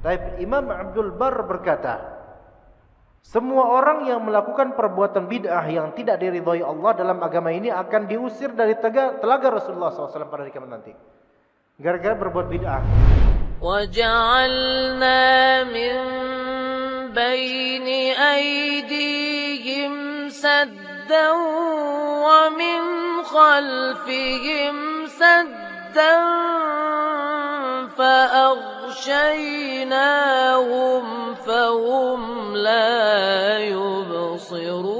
Tapi Imam Abdul Barr berkata, semua orang yang melakukan perbuatan bid'ah yang tidak diridhai Allah dalam agama ini akan diusir dari telaga Rasulullah SAW pada hari kiamat nanti. Gara-gara berbuat bid'ah. وَجَعَلْنَا مِنْ بَيْنِ أَيْدِيهِمْ سَدًّا وَمِنْ خَلْفِهِمْ سَدًّا فَأَغْشَيْنَاهُمْ فَهُمْ لَا يُبْصِرُونَ.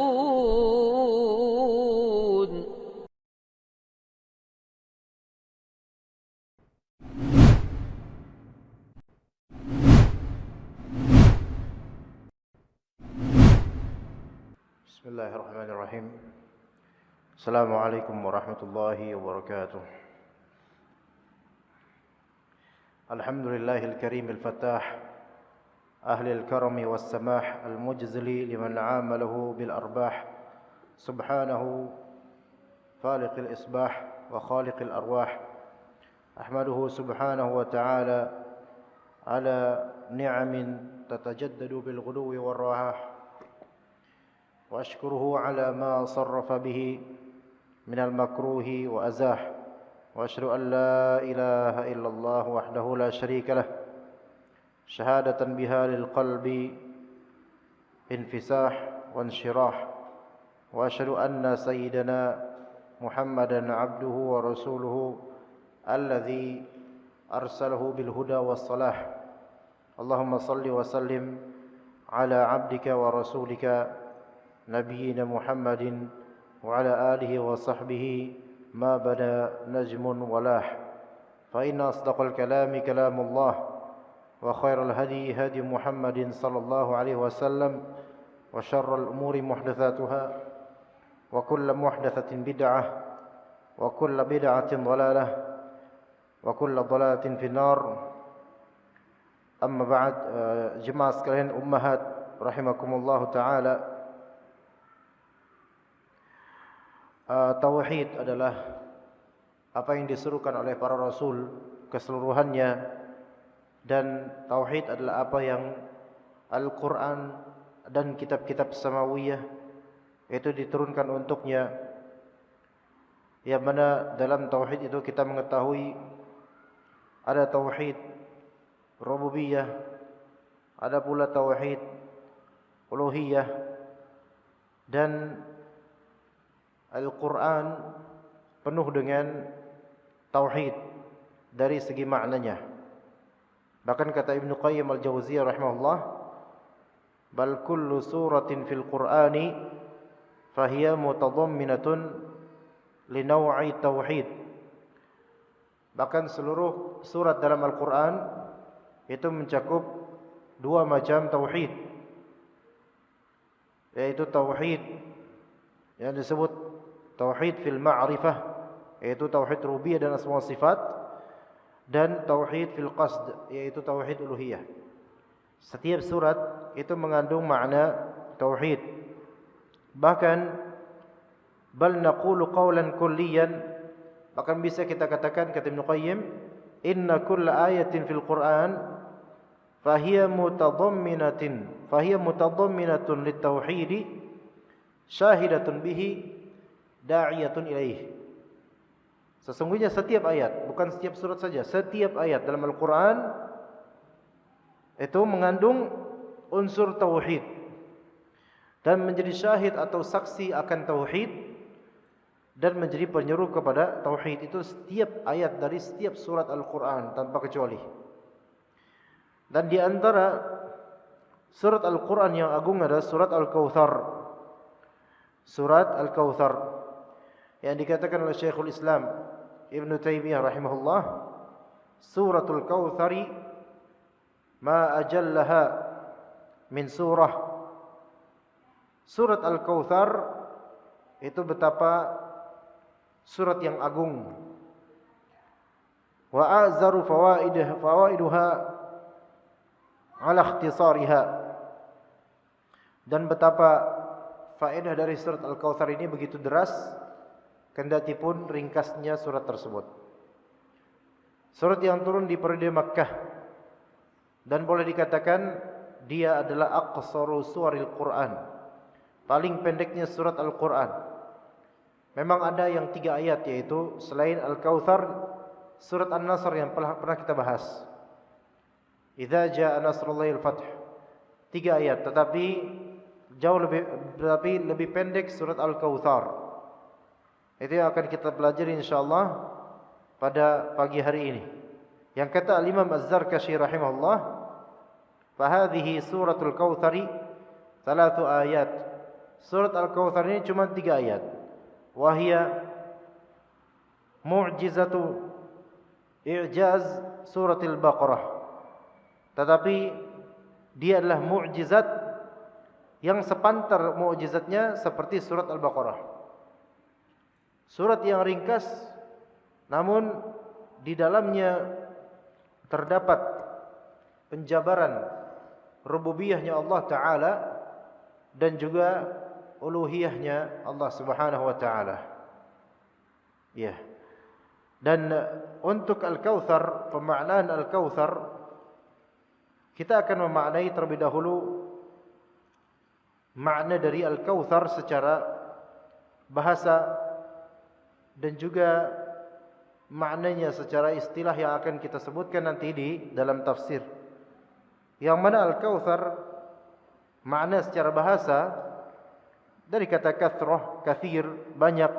Bismillahirrahmanirrahim. Assalamualaikum warahmatullahi wabarakatuh. Alhamdulillahil karimil fatah, ahlil karami was samah, al mujzili liman amalahu bil arbah, subhanahu faliqil isbah wa khaliqil arwah. Ahmaduhu subhanahu wa ta'ala ala ni'amin tatajaddadu bil ghuduwi war rawah, wa ashkuruhu ala ma sarrafa bihi minal makruhi wa azah. وأشهد أن لا إله إلا الله وحده لا شريك له شهادة بها للقلب انفساح وانشراح وأشهد أن سيدنا محمدا عبده ورسوله الذي أرسله بالهدى والصلاح اللهم صل وسلم على عبدك ورسولك نبينا محمد وعلى آله وصحبه ما بدا نجم ولاح فإن أصدق الكلام كلام الله وخير الهدي هدي محمد صلى الله عليه وسلم وشر الأمور محدثاتها وكل محدثة بدعة وكل بدعة ضلالة وكل ضلالة في النار. أما بعد, jemaah sekalian ummahat rahimakumullah ta'ala, tauhid adalah apa yang disuruhkan oleh para rasul keseluruhannya, dan tauhid adalah apa yang Al-Quran dan kitab-kitab samawiyah itu diturunkan untuknya, yang mana dalam tauhid itu kita mengetahui ada tauhid rububiyah, ada pula tauhid uluhiyah, dan Al-Quran penuh dengan tauhid dari segi maknanya. Bahkan kata Ibnu Qayyim al-Jauziyah rahimahullah, bal kullu suratin fil Qur'ani fahiya mutadamminatun li naw'i tauhid. Bahkan seluruh surat dalam Al-Quran itu mencakup dua macam tauhid, yaitu tauhid yang disebut tauhid fil ma'rifah, yaitu tauhid rububiyah dan asma wa sifat, dan tauhid fil qasd, yaitu tauhid uluhiyah. Setiap surat itu mengandung makna tauhid. Bahkan bal naqulu qawlan kulliyan, bahkan bisa kita katakan, kata Ibnu Qayyim, inna kulla ayatin fil Qur'an fahiya mutadamminatun lit tauhid syahidatun bihi da'iyatun ilaih. Sesungguhnya setiap ayat, bukan setiap surat saja, setiap ayat dalam Al-Quran itu mengandung unsur tauhid dan menjadi syahid atau saksi akan tauhid dan menjadi penyeru kepada tauhid. Itu setiap ayat dari setiap surat Al-Quran tanpa kecuali. Dan di antara surat Al-Quran yang agung adalah surat Al-Kautsar. Surat Al-Kautsar yang dikatakan oleh Syekhul Islam Ibnu Taimiyah rahimahullah, suratul Kautsari ma ajallaha min surah. Surat Al-Kautsar itu betapa surat yang agung. Wa azaru fawaiduha ala ikhtisariha, dan betapa faedah dari surat Al-Kautsar ini begitu deras, kendati pun ringkasnya surat tersebut. Surat yang turun di periode Makkah, dan boleh dikatakan dia adalah aqsaru suwaril Quran, paling pendeknya surat Al-Quran. Memang ada yang 3 ayat, yaitu selain Al-Kautsar, surat An-Nasr yang pernah kita bahas. Idza jaa nasrullahi wal fath. 3 ayat, tetapi lebih pendek surat Al-Kautsar. Itu yang akan kita pelajari insyaallah pada pagi hari ini. Yang kata Al-Imam Az-Zarkashi rahimahullah, fa hadhihi suratul Kautsari 3 ayat. Surat Al-Kautsar ini cuma 3 ayat. Wahia mu'jizatu i'jaz suratul Baqarah. Tetapi dia adalah mukjizat yang sepantar mukjizatnya seperti surat Al-Baqarah. Surat yang ringkas namun di dalamnya terdapat penjabaran rububiyahnya Allah Ta'ala dan juga uluhiyahnya Allah Subhanahu wa Ta'ala. Ya. Dan untuk Al-Kautsar, pemaknaan Al-Kautsar, kita akan memaknai terlebih dahulu makna dari Al-Kautsar secara bahasa dan juga maknanya secara istilah yang akan kita sebutkan nanti di dalam tafsir. Yang mana Al-Kautsar makna secara bahasa dari kata kathrah, kathir, banyak,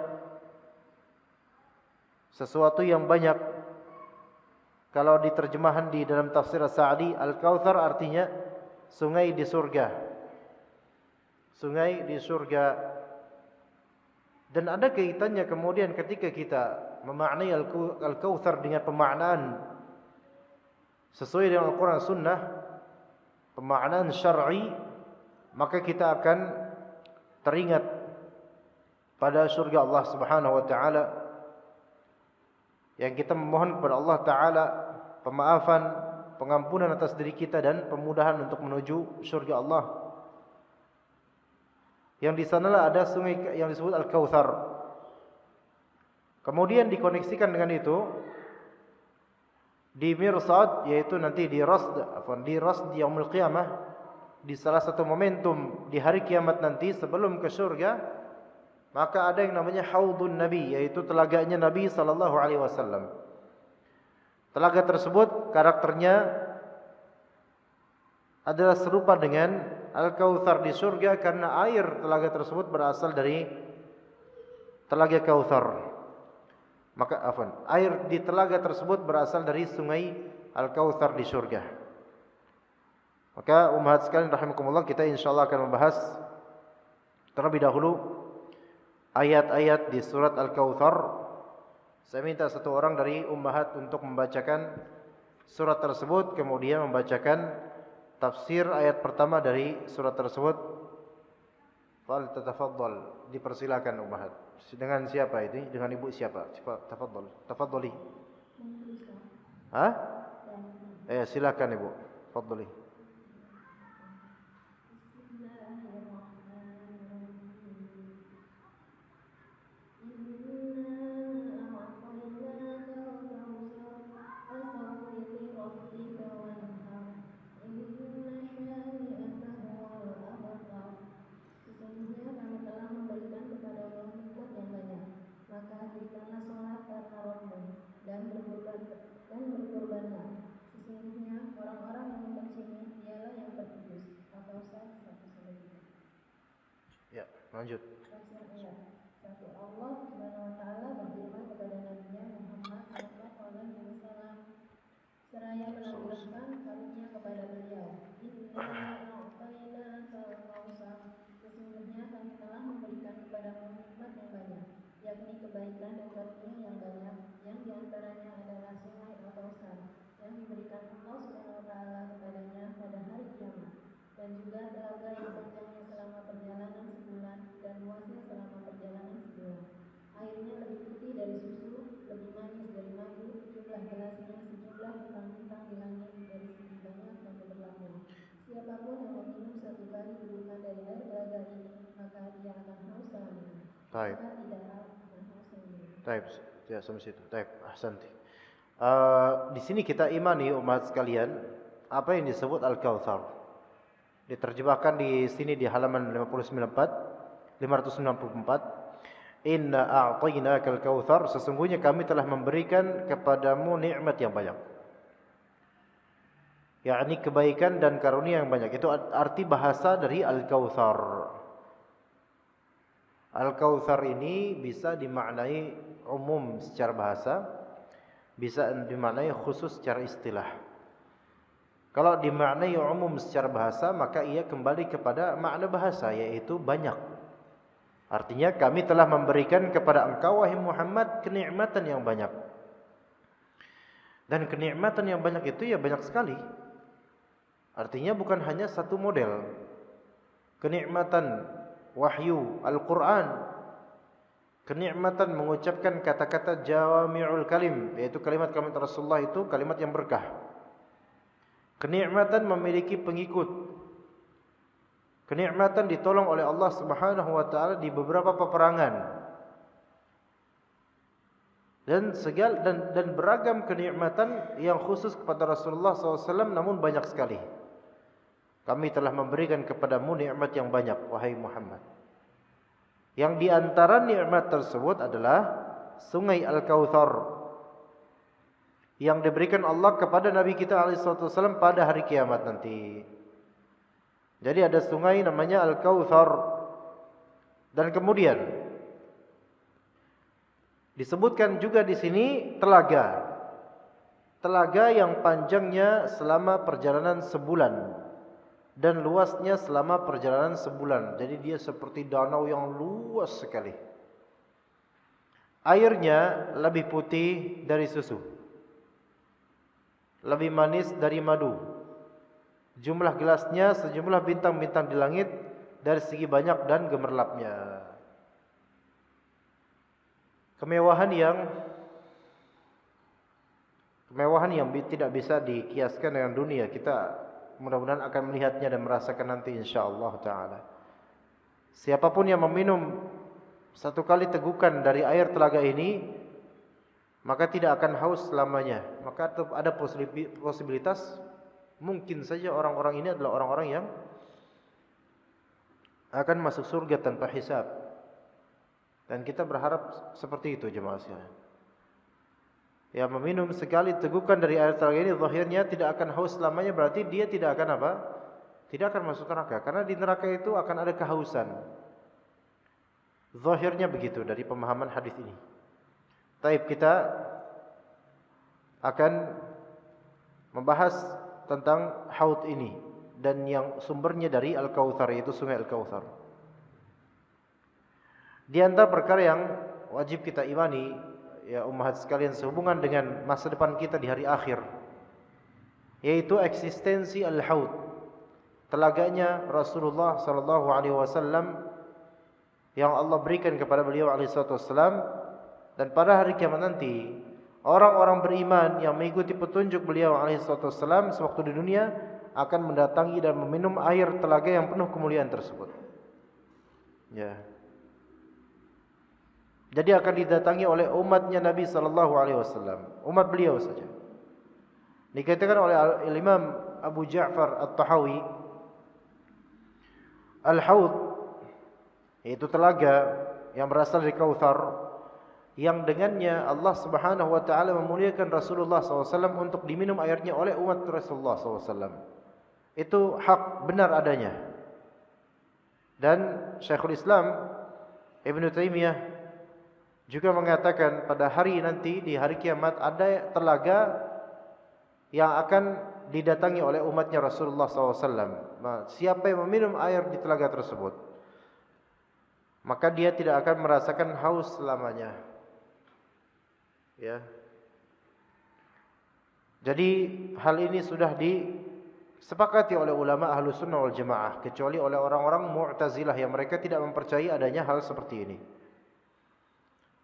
sesuatu yang banyak. Kalau diterjemahan di dalam tafsir As-Sa'di, Al-Kautsar artinya sungai di surga. Sungai di surga. Dan ada kaitannya kemudian ketika kita memaknai Al-Kautsar dengan pemaknaan sesuai dengan Al-Quran Sunnah, pemaknaan syar'i, maka kita akan teringat pada surga Allah Subhanahu wa Ta'ala, yang kita memohon kepada Allah Ta'ala pemaafan, pengampunan atas diri kita dan pemudahan untuk menuju surga Allah. Yang di sanalah ada sungai yang disebut Al-Kautsar. Kemudian dikoneksikan dengan itu di mirsad, yaitu nanti di rasd yaumul qiyamah, di salah satu momentum di hari kiamat nanti sebelum ke surga, maka ada yang namanya Haudun Nabi, yaitu telaganya Nabi sallallahu alaihi wasallam. Telaga tersebut karakternya adalah serupa dengan Al-Kautsar di surga karena air telaga tersebut berasal dari telaga Kautsar. Maka air di telaga tersebut berasal dari sungai Al-Kautsar di surga. Maka ummahat sekalian rahimakumullah, kita insyaallah akan membahas terlebih dahulu ayat-ayat di surat Al-Kautsar. Saya minta satu orang dari ummahat untuk membacakan surat tersebut, kemudian membacakan tafsir ayat pertama dari surat tersebut. Fal tatafaddal, dipersilakan ummahat. Dengan siapa ini? Dengan ibu siapa? Tafaddal, tafaddali. Hah? Silakan ibu. Faddali. Lanjut. Satu, Allah Subhanahu wa Ta'ala berfirman kepada Nabi Muhammad sallallahu alaihi wasallam seraya menampilkan karunia kepada beliau. Inna a'tainaka al-kautsar, sesungguhnya kami telah memberikan kepadamu nikmat yang banyak, yakni kebaikan dan karunia yang banyak, yang diantaranya adalah sungai Al-Kautsar yang diberikan Allah Subhanahu wa Ta'ala kepadanya pada hari kiamat, dan juga telaga yang panjangnya selama perjalanan sebulan dan luasnya selama perjalanan sebulan. Airnya lebih putih dari susu, lebih manis dari madu, jumlah gelasnya sejumlah bintang-bintang di langit dari segi banyak dan keberlakuan. Siapapun yang meminum satu kali bukan dari air telaga ini, maka dia akan haus selamanya. Baik. Maka tidak akan haus selamanya. Baik, ya sampai situ. Baik, ahsanti. Di sini kita imani umat sekalian apa yang disebut Al-Kautsar. Diterjemahkan di sini di halaman 594. Inna a'tainakal kautsar, sesungguhnya kami telah memberikan kepadamu nikmat yang banyak. Yakni kebaikan dan karunia yang banyak. Itu arti bahasa dari Al-Kautsar. Al-Kautsar ini bisa dimaknai umum secara bahasa, bisa dimaknai khusus secara istilah. Kalau dimaknai umum secara bahasa, maka ia kembali kepada makna bahasa, yaitu banyak. Artinya kami telah memberikan kepada engkau wahai Muhammad kenikmatan yang banyak. Dan kenikmatan yang banyak itu ya banyak sekali. Artinya bukan hanya satu model. Kenikmatan wahyu Al-Quran, kenikmatan mengucapkan kata-kata jawami'ul kalim, yaitu kalimat-kalimat Rasulullah itu kalimat yang berkah. Kenikmatan memiliki pengikut. Kenikmatan ditolong oleh Allah Subhanahu wa taala di beberapa peperangan. Dan beragam kenikmatan yang khusus kepada Rasulullah SAW, namun banyak sekali. Kami telah memberikan kepadamu nikmat yang banyak wahai Muhammad. Yang di antara nikmat tersebut adalah sungai Al-Kautsar yang diberikan Allah kepada Nabi kita SAW pada hari kiamat nanti. Jadi ada sungai namanya Al-Kautsar. Dan kemudian disebutkan juga di sini telaga. Telaga yang panjangnya selama perjalanan sebulan dan luasnya selama perjalanan sebulan. Jadi dia seperti danau yang luas sekali. Airnya lebih putih dari susu, lebih manis dari madu. Jumlah gelasnya sejumlah bintang-bintang di langit dari segi banyak dan gemerlapnya. Kemewahan yang tidak bisa dikiaskan dengan dunia. Kita mudah-mudahan akan melihatnya dan merasakan nanti insyaallah taala. Siapapun yang meminum satu kali tegukan dari air telaga ini, maka tidak akan haus selamanya. Maka ada posibilitas mungkin saja orang-orang ini adalah orang-orang yang akan masuk surga tanpa hisab. Dan kita berharap seperti itu jemaah sekalian. Ya, meminum sekali tegukan dari air telaga ini zahirnya tidak akan haus selamanya, berarti dia tidak akan apa? Tidak akan masuk neraka, karena di neraka itu akan ada kehausan. Zahirnya begitu dari pemahaman hadis ini. Taib, kita akan membahas tentang haud ini dan yang sumbernya dari Al-Kautsar, yaitu sungai Al-Kautsar. Di antara perkara yang wajib kita imani, ya ummahat sekalian, sehubungan dengan masa depan kita di hari akhir, yaitu eksistensi Al-Haud, telaganya Rasulullah sallallahu alaihi wasallam yang Allah berikan kepada beliau alaihi wasallam. Dan pada hari kiamat nanti, orang-orang beriman yang mengikuti petunjuk beliau alaihi wasallam sewaktu di dunia akan mendatangi dan meminum air telaga yang penuh kemuliaan tersebut. Ya. Jadi akan didatangi oleh umatnya Nabi sallallahu alaihi wasallam, umat beliau saja. Dikatakan oleh Imam Abu Ja'far At-Tahawi, Al-Haud yaitu telaga yang berasal dari Kautsar, yang dengannya Allah Subhanahu wa taala memuliakan Rasulullah SAW untuk diminum airnya oleh umat Rasulullah SAW. Itu hak, benar adanya. Dan Syekhul Islam Ibnu Taimiyah juga mengatakan pada hari nanti di hari kiamat ada telaga yang akan didatangi oleh umatnya Rasulullah SAW. Nah, siapa yang meminum air di telaga tersebut, maka dia tidak akan merasakan haus selamanya. Ya. Jadi hal ini sudah disepakati oleh ulama Ahlus Sunnah wal Jamaah, kecuali oleh orang-orang Mu'tazilah yang mereka tidak mempercayai adanya hal seperti ini.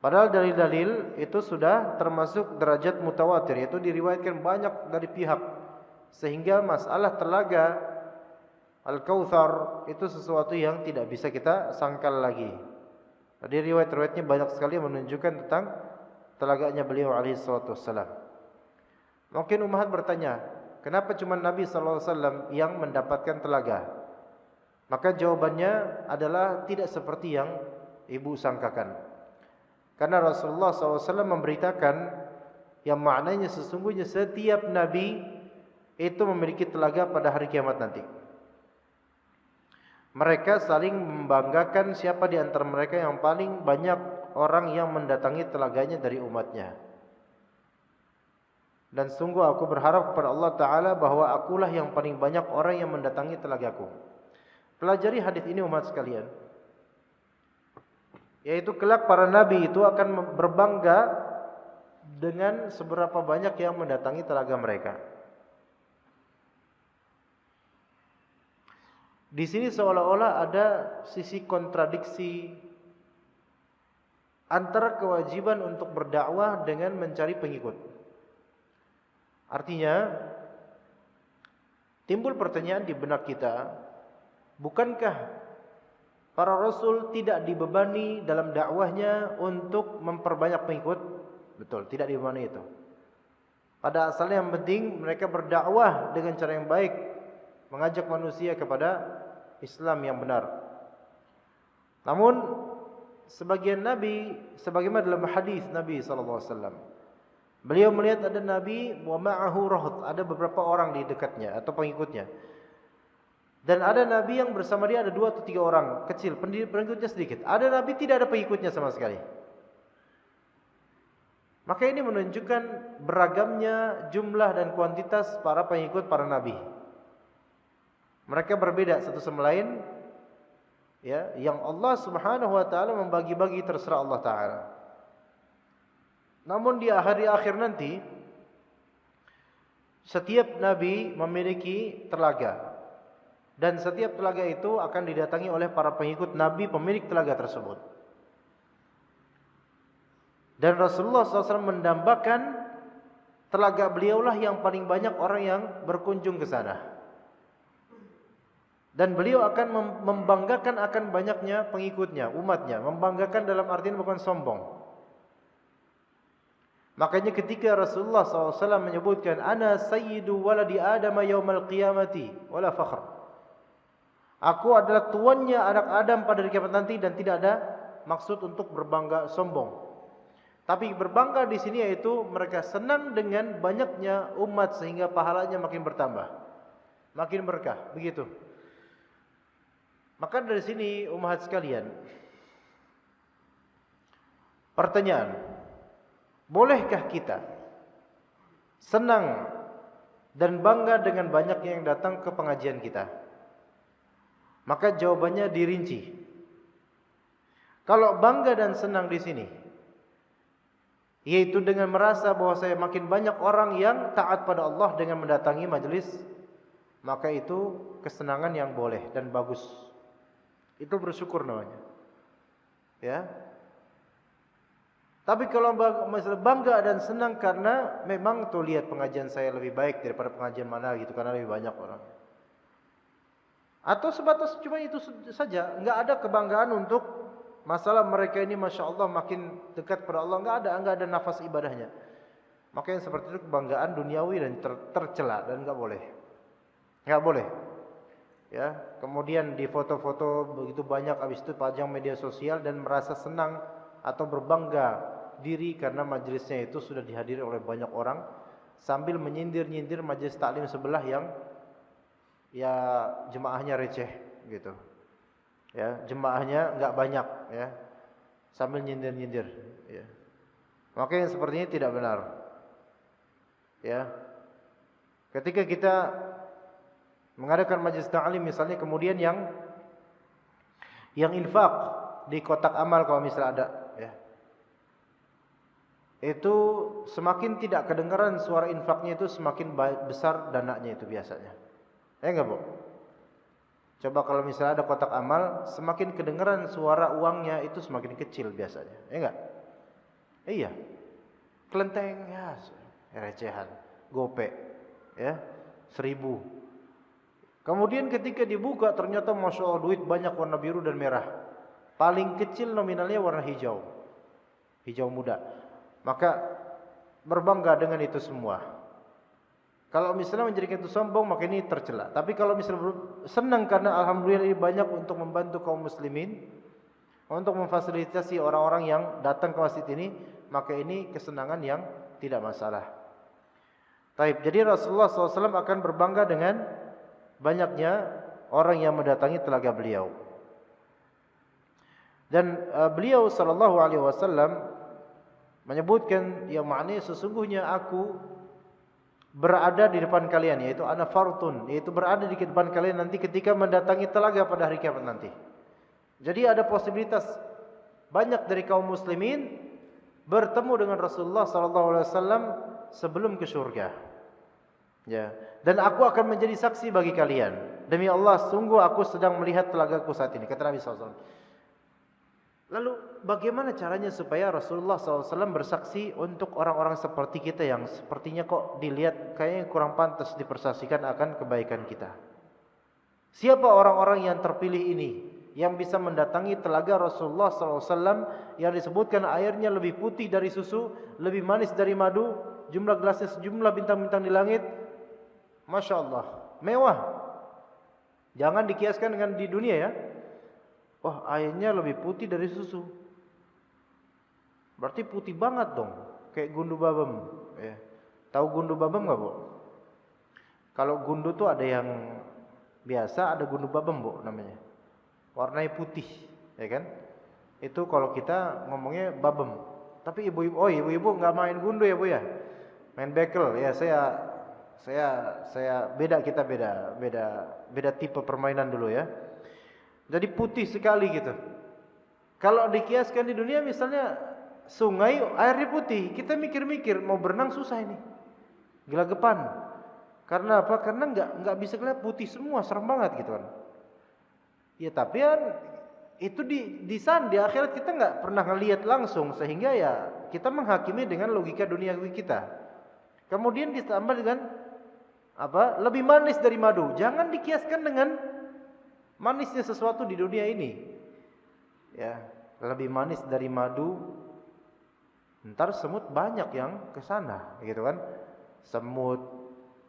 Padahal dalil-dalil itu sudah termasuk derajat mutawatir, yaitu diriwayatkan banyak dari pihak, sehingga masalah telaga Al-Kautsar itu sesuatu yang tidak bisa kita sangkal lagi. Jadi riwayat-riwayatnya banyak sekali menunjukkan tentang telaganya beliau alaihi salatu wassalam. Mungkin umat bertanya, kenapa cuma Nabi SAW yang mendapatkan telaga? Maka jawabannya adalah tidak seperti yang ibu sangkakan. Karena Rasulullah SAW memberitakan yang maknanya sesungguhnya setiap Nabi itu memiliki telaga pada hari kiamat nanti. Mereka saling membanggakan siapa di antara mereka yang paling banyak orang yang mendatangi telaganya dari umatnya. Dan sungguh aku berharap kepada Allah Ta'ala bahwa akulah yang paling banyak orang yang mendatangi telagaku. Pelajari hadis ini umat sekalian. Yaitu kelak para nabi itu akan berbangga dengan seberapa banyak yang mendatangi telaga mereka. Di sini seolah-olah ada sisi kontradiksi antara kewajiban untuk berdakwah dengan mencari pengikut. Artinya, timbul pertanyaan di benak kita, bukankah para rasul tidak dibebani dalam dakwahnya untuk memperbanyak pengikut? Betul, tidak dibebani itu. Pada asalnya yang penting mereka berdakwah dengan cara yang baik, mengajak manusia kepada Islam yang benar. Namun sebagian nabi, sebagaimana dalam hadis Nabi SAW, beliau melihat ada nabi wa ma'ahu rahat, ada beberapa orang di dekatnya atau pengikutnya. Dan ada nabi yang bersama dia ada 2 atau 3 orang kecil, pengikutnya sedikit. Ada nabi tidak ada pengikutnya sama sekali. Maka ini menunjukkan beragamnya jumlah dan kuantitas para pengikut para nabi. Mereka berbeda satu sama lain, ya, yang Allah Subhanahu wa taala membagi-bagi terserah Allah taala. Namun di hari akhir nanti setiap nabi memiliki telaga, dan setiap telaga itu akan didatangi oleh para pengikut nabi pemilik telaga tersebut. Dan Rasulullah SAW mendambakan telaga beliaulah yang paling banyak orang yang berkunjung ke sana. Dan beliau akan membanggakan akan banyaknya pengikutnya, umatnya. Membanggakan dalam artian bukan sombong. Makanya ketika Rasulullah SAW menyebutkan, Ana sayyidu waladi Adam yaumal qiyamati wala fakhr. Aku adalah tuannya anak Adam pada hari kiamat nanti, dan tidak ada maksud untuk berbangga sombong. Tapi berbangga di sini yaitu mereka senang dengan banyaknya umat sehingga pahalanya makin bertambah, makin berkah, begitu. Maka dari sini umat sekalian, pertanyaan, bolehkah kita senang dan bangga dengan banyaknya yang datang ke pengajian kita? Maka jawabannya dirinci. Kalau bangga dan senang di sini, yaitu dengan merasa bahwa saya makin banyak orang yang taat pada Allah dengan mendatangi majelis, maka itu kesenangan yang boleh dan bagus. Itu bersyukur namanya. Ya. Tapi kalau bangga dan senang karena memang tuh lihat pengajian saya lebih baik daripada pengajian mana gitu, karena lebih banyak orang. Atau sebatas cuma itu saja, enggak ada kebanggaan untuk masalah mereka ini Masya Allah makin dekat pada Allah, enggak ada nafas ibadahnya. Maka yang seperti itu kebanggaan duniawi dan tercela dan enggak boleh. Enggak boleh. Ya, kemudian di foto-foto begitu banyak, habis itu pajang media sosial dan merasa senang atau berbangga diri karena majelisnya itu sudah dihadiri oleh banyak orang, sambil menyindir-nyindir majelis taklim sebelah yang ya jemaahnya receh gitu. Ya, jemaahnya enggak banyak ya. Sambil nyindir-nyindir ya. Maka yang seperti ini tidak benar. Ya. Ketika kita mengadakan majelis ta'lim misalnya, kemudian yang infak di kotak amal kalau misalnya ada ya, itu semakin tidak kedengaran suara infaknya, itu semakin besar dananya itu biasanya. Enggak, Bu? Coba kalau misalnya ada kotak amal, semakin kedengaran suara uangnya itu semakin kecil biasanya. Enggak? Iya. Kelenteng ya, recehan, gope ya, 1000. Kemudian ketika dibuka ternyata Masya Allah duit banyak warna biru dan merah. Paling kecil nominalnya warna hijau, hijau muda. Maka berbangga dengan itu semua. Kalau misalnya menjadikan itu sombong, maka ini tercela. Tapi kalau misalnya senang karena alhamdulillah ini banyak untuk membantu kaum muslimin, untuk memfasilitasi orang-orang yang datang ke masjid ini, maka ini kesenangan yang tidak masalah. Taib. Jadi Rasulullah SAW akan berbangga dengan banyaknya orang yang mendatangi telaga beliau. Dan beliau sallallahu alaihi wasallam menyebutkan yang maknanya sesungguhnya aku berada di depan kalian, yaitu ana fartun, yaitu berada di depan kalian nanti ketika mendatangi telaga pada hari kiamat nanti. Jadi ada posibilitas banyak dari kaum muslimin bertemu dengan Rasulullah sallallahu alaihi wasallam sebelum ke surga. Ya, dan aku akan menjadi saksi bagi kalian. Demi Allah, sungguh aku sedang melihat telagaku saat ini, kata Nabi sallallahu alaihi wasallam. Lalu bagaimana caranya supaya Rasulullah SAW bersaksi untuk orang-orang seperti kita yang sepertinya kok dilihat kayaknya kurang pantas dipersaksikan akan kebaikan kita? Siapa orang-orang yang terpilih ini yang bisa mendatangi telaga Rasulullah SAW yang disebutkan airnya lebih putih dari susu, lebih manis dari madu, jumlah gelasnya sejumlah bintang-bintang di langit? Masya Allah, mewah. Jangan dikiaskan dengan di dunia ya. Wah, airnya lebih putih dari susu. Berarti putih banget dong, kayak gundu babem. Ya. Tahu gundu babem nggak, Bu? Kalau gundu tuh ada yang biasa, ada gundu babem, Bu, namanya. Warnanya putih, ya kan? Itu kalau kita ngomongnya babem. Tapi ibu-ibu, oh ibu-ibu nggak main gundu ya, Bu ya? Main bekel. Ya saya beda, kita beda tipe permainan dulu ya. Jadi putih sekali gitu. Kalau dikiaskan di dunia misalnya sungai airnya putih, kita mikir-mikir mau berenang susah ini, gelagapan. Karena apa? Karena nggak bisa kelihatan putih semua, serem banget gitu kan. Ya tapi kan itu di sana di akhirat kita nggak pernah ngelihat langsung, sehingga ya kita menghakimi dengan logika duniawi kita. Kemudian ditambah dengan apa? Lebih manis dari madu. Jangan dikiaskan dengan manisnya sesuatu di dunia ini. Ya, lebih manis dari madu. Ntar semut banyak yang ke sana, gitu kan? Semut.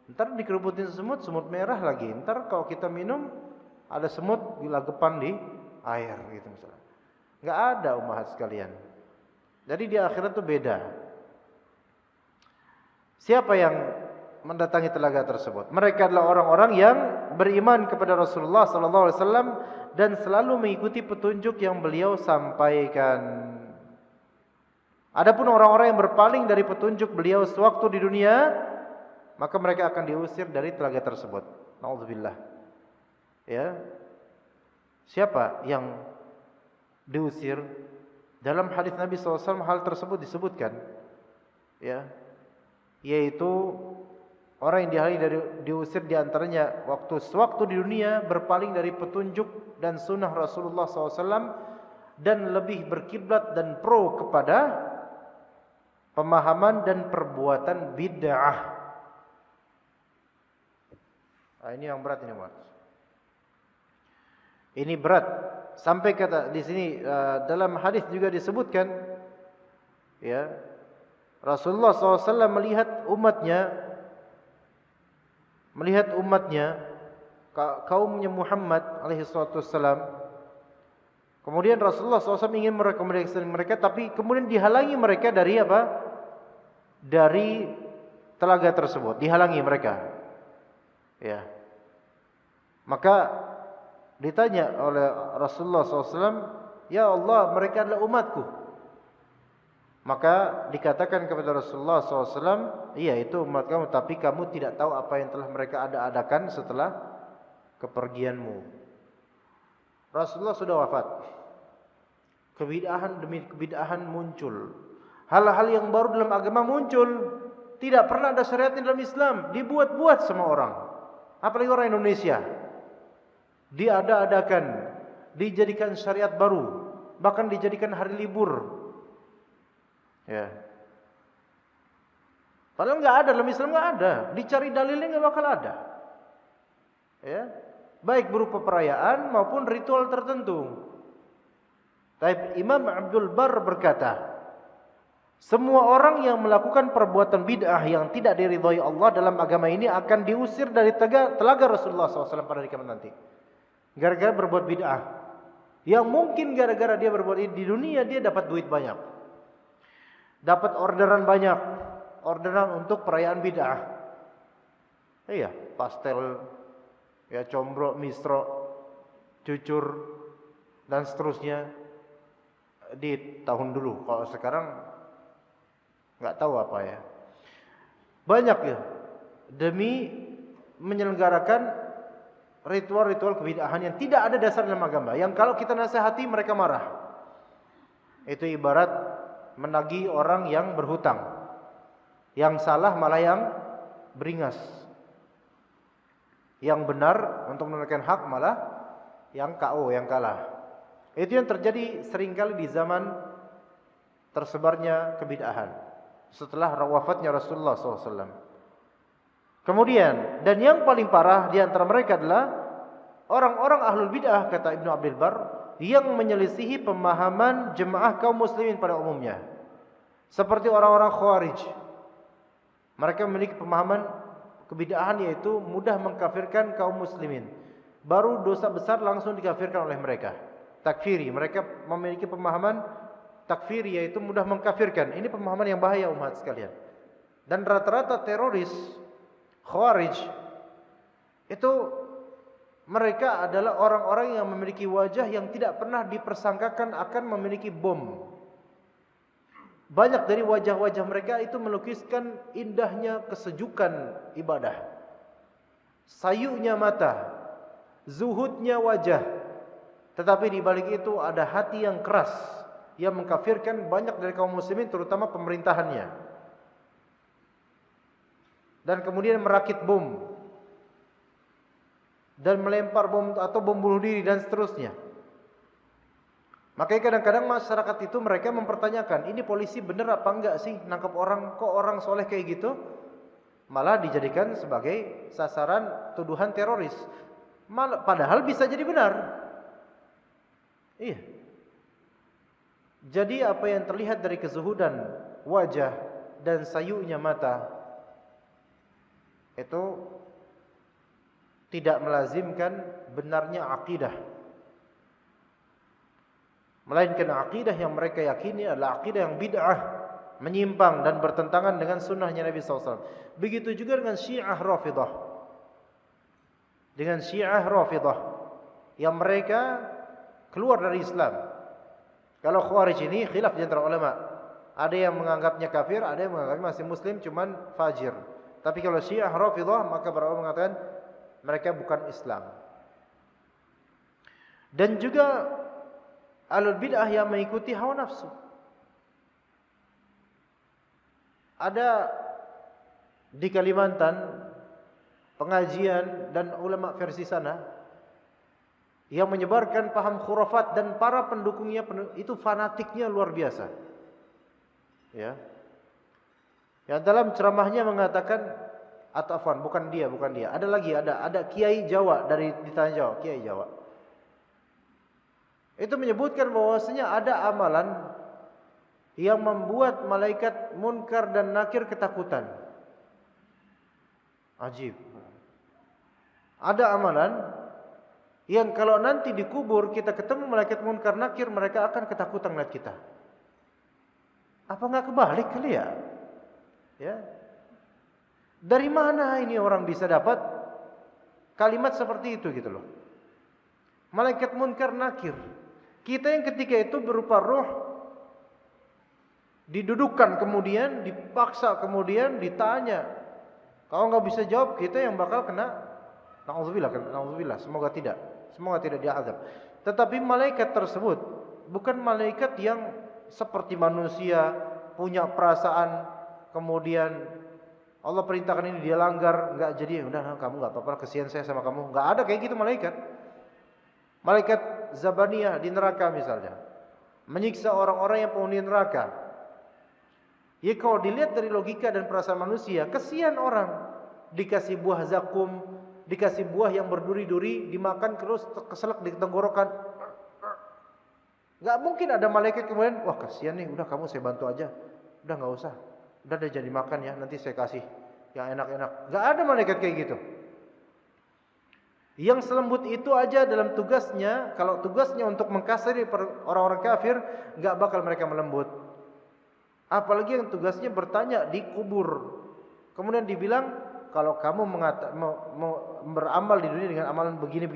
Ntar dikerubutin semut merah lagi. Ntar kalau kita minum ada semut gelagapan di air gitu misalnya. Enggak ada umat sekalian. Jadi di akhirat tuh beda. Siapa yang mendatangi telaga tersebut? Mereka adalah orang-orang yang beriman kepada Rasulullah SAW dan selalu mengikuti petunjuk yang beliau sampaikan. Adapun orang-orang yang berpaling dari petunjuk beliau sewaktu di dunia, maka mereka akan diusir dari telaga tersebut. Nauzubillah. Ya. Siapa yang diusir? Dalam hadis Nabi SAW hal tersebut disebutkan. Ya. Yaitu orang yang diusir diantaranya sewaktu di dunia berpaling dari petunjuk dan sunnah Rasulullah SAW dan lebih berkiblat dan pro kepada pemahaman dan perbuatan bid'ah. Nah, ini yang berat ini, Mas. Ini berat. Sampai kata di sini dalam hadis juga disebutkan, ya, Rasulullah SAW melihat umatnya kaumnya Muhammad alaihi salatu wassalam. Kemudian Rasulullah SAW ingin merekomendasikan mereka, tapi kemudian dihalangi mereka dari apa? Dari telaga tersebut, dihalangi mereka. Ya. Maka ditanya oleh Rasulullah SAW, ya Allah, mereka adalah umatku. Maka dikatakan kepada Rasulullah SAW, iya itu umat kamu, tapi kamu tidak tahu apa yang telah mereka adakan setelah kepergianmu. Rasulullah sudah wafat. Kebid'ahan demi kebid'ahan muncul. Hal-hal yang baru dalam agama muncul. Tidak pernah ada syariatnya dalam Islam. Dibuat-buat sama orang. Apalagi orang Indonesia. Diada-adakan. Dijadikan syariat baru. Bahkan dijadikan hari libur. Ya. Padahal nggak ada dalam Islam, nggak ada. Dicari dalilnya nggak bakal ada. Ya, baik berupa perayaan maupun ritual tertentu. Tapi Imam Abdul Barr berkata, Semua orang yang melakukan perbuatan bid'ah yang tidak diridhai Allah dalam agama ini akan diusir dari telaga Rasulullah SAW pada hari kiamat nanti. Gara-gara berbuat bid'ah. Yang mungkin gara-gara dia berbuat ini di dunia dia dapat duit banyak. Dapat orderan banyak. Orderan untuk perayaan bid'ah. Iya, pastel, ya combro, misro, cucur, dan seterusnya di tahun dulu. Kalau sekarang nggak tahu apa ya. Banyak ya. Demi menyelenggarakan ritual-ritual kebid'ahan yang tidak ada dasar dalam agama. Yang kalau kita nasihati mereka marah. Itu ibarat menagih orang yang berhutang. Yang salah malah yang beringas. Yang benar untuk menunaikan hak malah yang KO, yang kalah. Itu yang terjadi seringkali di zaman tersebarnya kebid'ahan setelah wafatnya Rasulullah SAW. Kemudian, dan yang paling parah di antara mereka adalah orang-orang ahlul bid'ah, kata Ibnu Abdul Bar, yang menyelisihi pemahaman jemaah kaum muslimin pada umumnya. Seperti orang-orang Khawarij. Mereka memiliki pemahaman kebid'ahan yaitu mudah mengkafirkan kaum muslimin. Baru dosa besar langsung dikafirkan oleh mereka. Takfiri, mereka memiliki pemahaman takfiri yaitu mudah mengkafirkan. Ini pemahaman yang bahaya umat sekalian. Dan rata-rata teroris Khawarij itu mereka adalah orang-orang yang memiliki wajah yang tidak pernah dipersangkakan akan memiliki bom. Banyak dari wajah-wajah mereka itu melukiskan indahnya kesejukan ibadah, sayunya mata, zuhudnya wajah. Tetapi di balik itu ada hati yang keras yang mengkafirkan banyak dari kaum muslimin, terutama pemerintahannya. Dan kemudian merakit bom dan melempar bom atau bom bunuh diri dan seterusnya. Makanya kadang-kadang masyarakat itu mereka mempertanyakan, ini polisi benar apa enggak sih nangkap orang, kok orang soleh kayak gitu? Malah dijadikan sebagai sasaran tuduhan teroris. Padahal bisa jadi benar. Iya. Jadi apa yang terlihat dari kezuhudan wajah dan sayunya mata itu tidak melazimkan benarnya akidah. Melainkan akidah yang mereka yakini adalah akidah yang bid'ah, menyimpang dan bertentangan dengan sunnahnya Nabi SAW. Begitu juga dengan Syiah Rafidah. Dengan Syiah Rafidah yang mereka keluar dari Islam. Kalau Khawarij ini khilaf di antara ulama. Ada yang menganggapnya kafir, ada yang menganggapnya masih muslim cuman fajir. Tapi kalau Syiah Rafidah maka para ulama mengatakan mereka bukan Islam. Dan juga ahlul bid'ah yang mengikuti hawa nafsu. Ada di Kalimantan pengajian dan ulama versi sana yang menyebarkan paham khurafat dan para pendukungnya itu fanatiknya luar biasa. Ya. Yang dalam ceramahnya mengatakan atau bukan dia. Ada lagi ada kiai Jawa dari di tanah Jawa, kiai Jawa. Itu menyebutkan bahwasanya ada amalan yang membuat malaikat munkar dan nakir ketakutan. Ajib. Ada amalan yang kalau nanti dikubur kita ketemu malaikat munkar nakir, mereka akan ketakutan melihat kita. Apa enggak kebalik kali ya? Ya. Dari mana ini orang bisa dapat kalimat seperti itu gitu loh. Malaikat munkar nakir. Kita yang ketika itu berupa roh didudukkan kemudian dipaksa kemudian ditanya. Kalau enggak bisa jawab kita yang bakal kena na'udzubillah, semoga tidak diazab. Tetapi malaikat tersebut bukan malaikat yang seperti manusia punya perasaan kemudian Allah perintahkan ini dia langgar, enggak jadi udah kamu enggak apa-apa, kesian saya sama kamu. Enggak ada kayak gitu malaikat. Malaikat Zabaniyah di neraka misalnya menyiksa orang-orang yang penghuni neraka. Ya kalau dilihat dari logika dan perasaan manusia, kesian orang dikasih buah zakum, dikasih buah yang berduri-duri, dimakan terus keselak di tenggorokan. Enggak mungkin ada malaikat kemudian, wah kesian nih, udah kamu saya bantu aja. Udah nggak usah. Udah jadi makan ya, nanti saya kasih yang enak-enak. Nggak ada malaikat kayak gitu. Yang selembut itu aja dalam tugasnya, kalau tugasnya untuk mengkasari orang-orang kafir, nggak bakal mereka melembut. Apalagi yang tugasnya bertanya di kubur. Kemudian dibilang, kalau kamu beramal di dunia dengan amalan begini,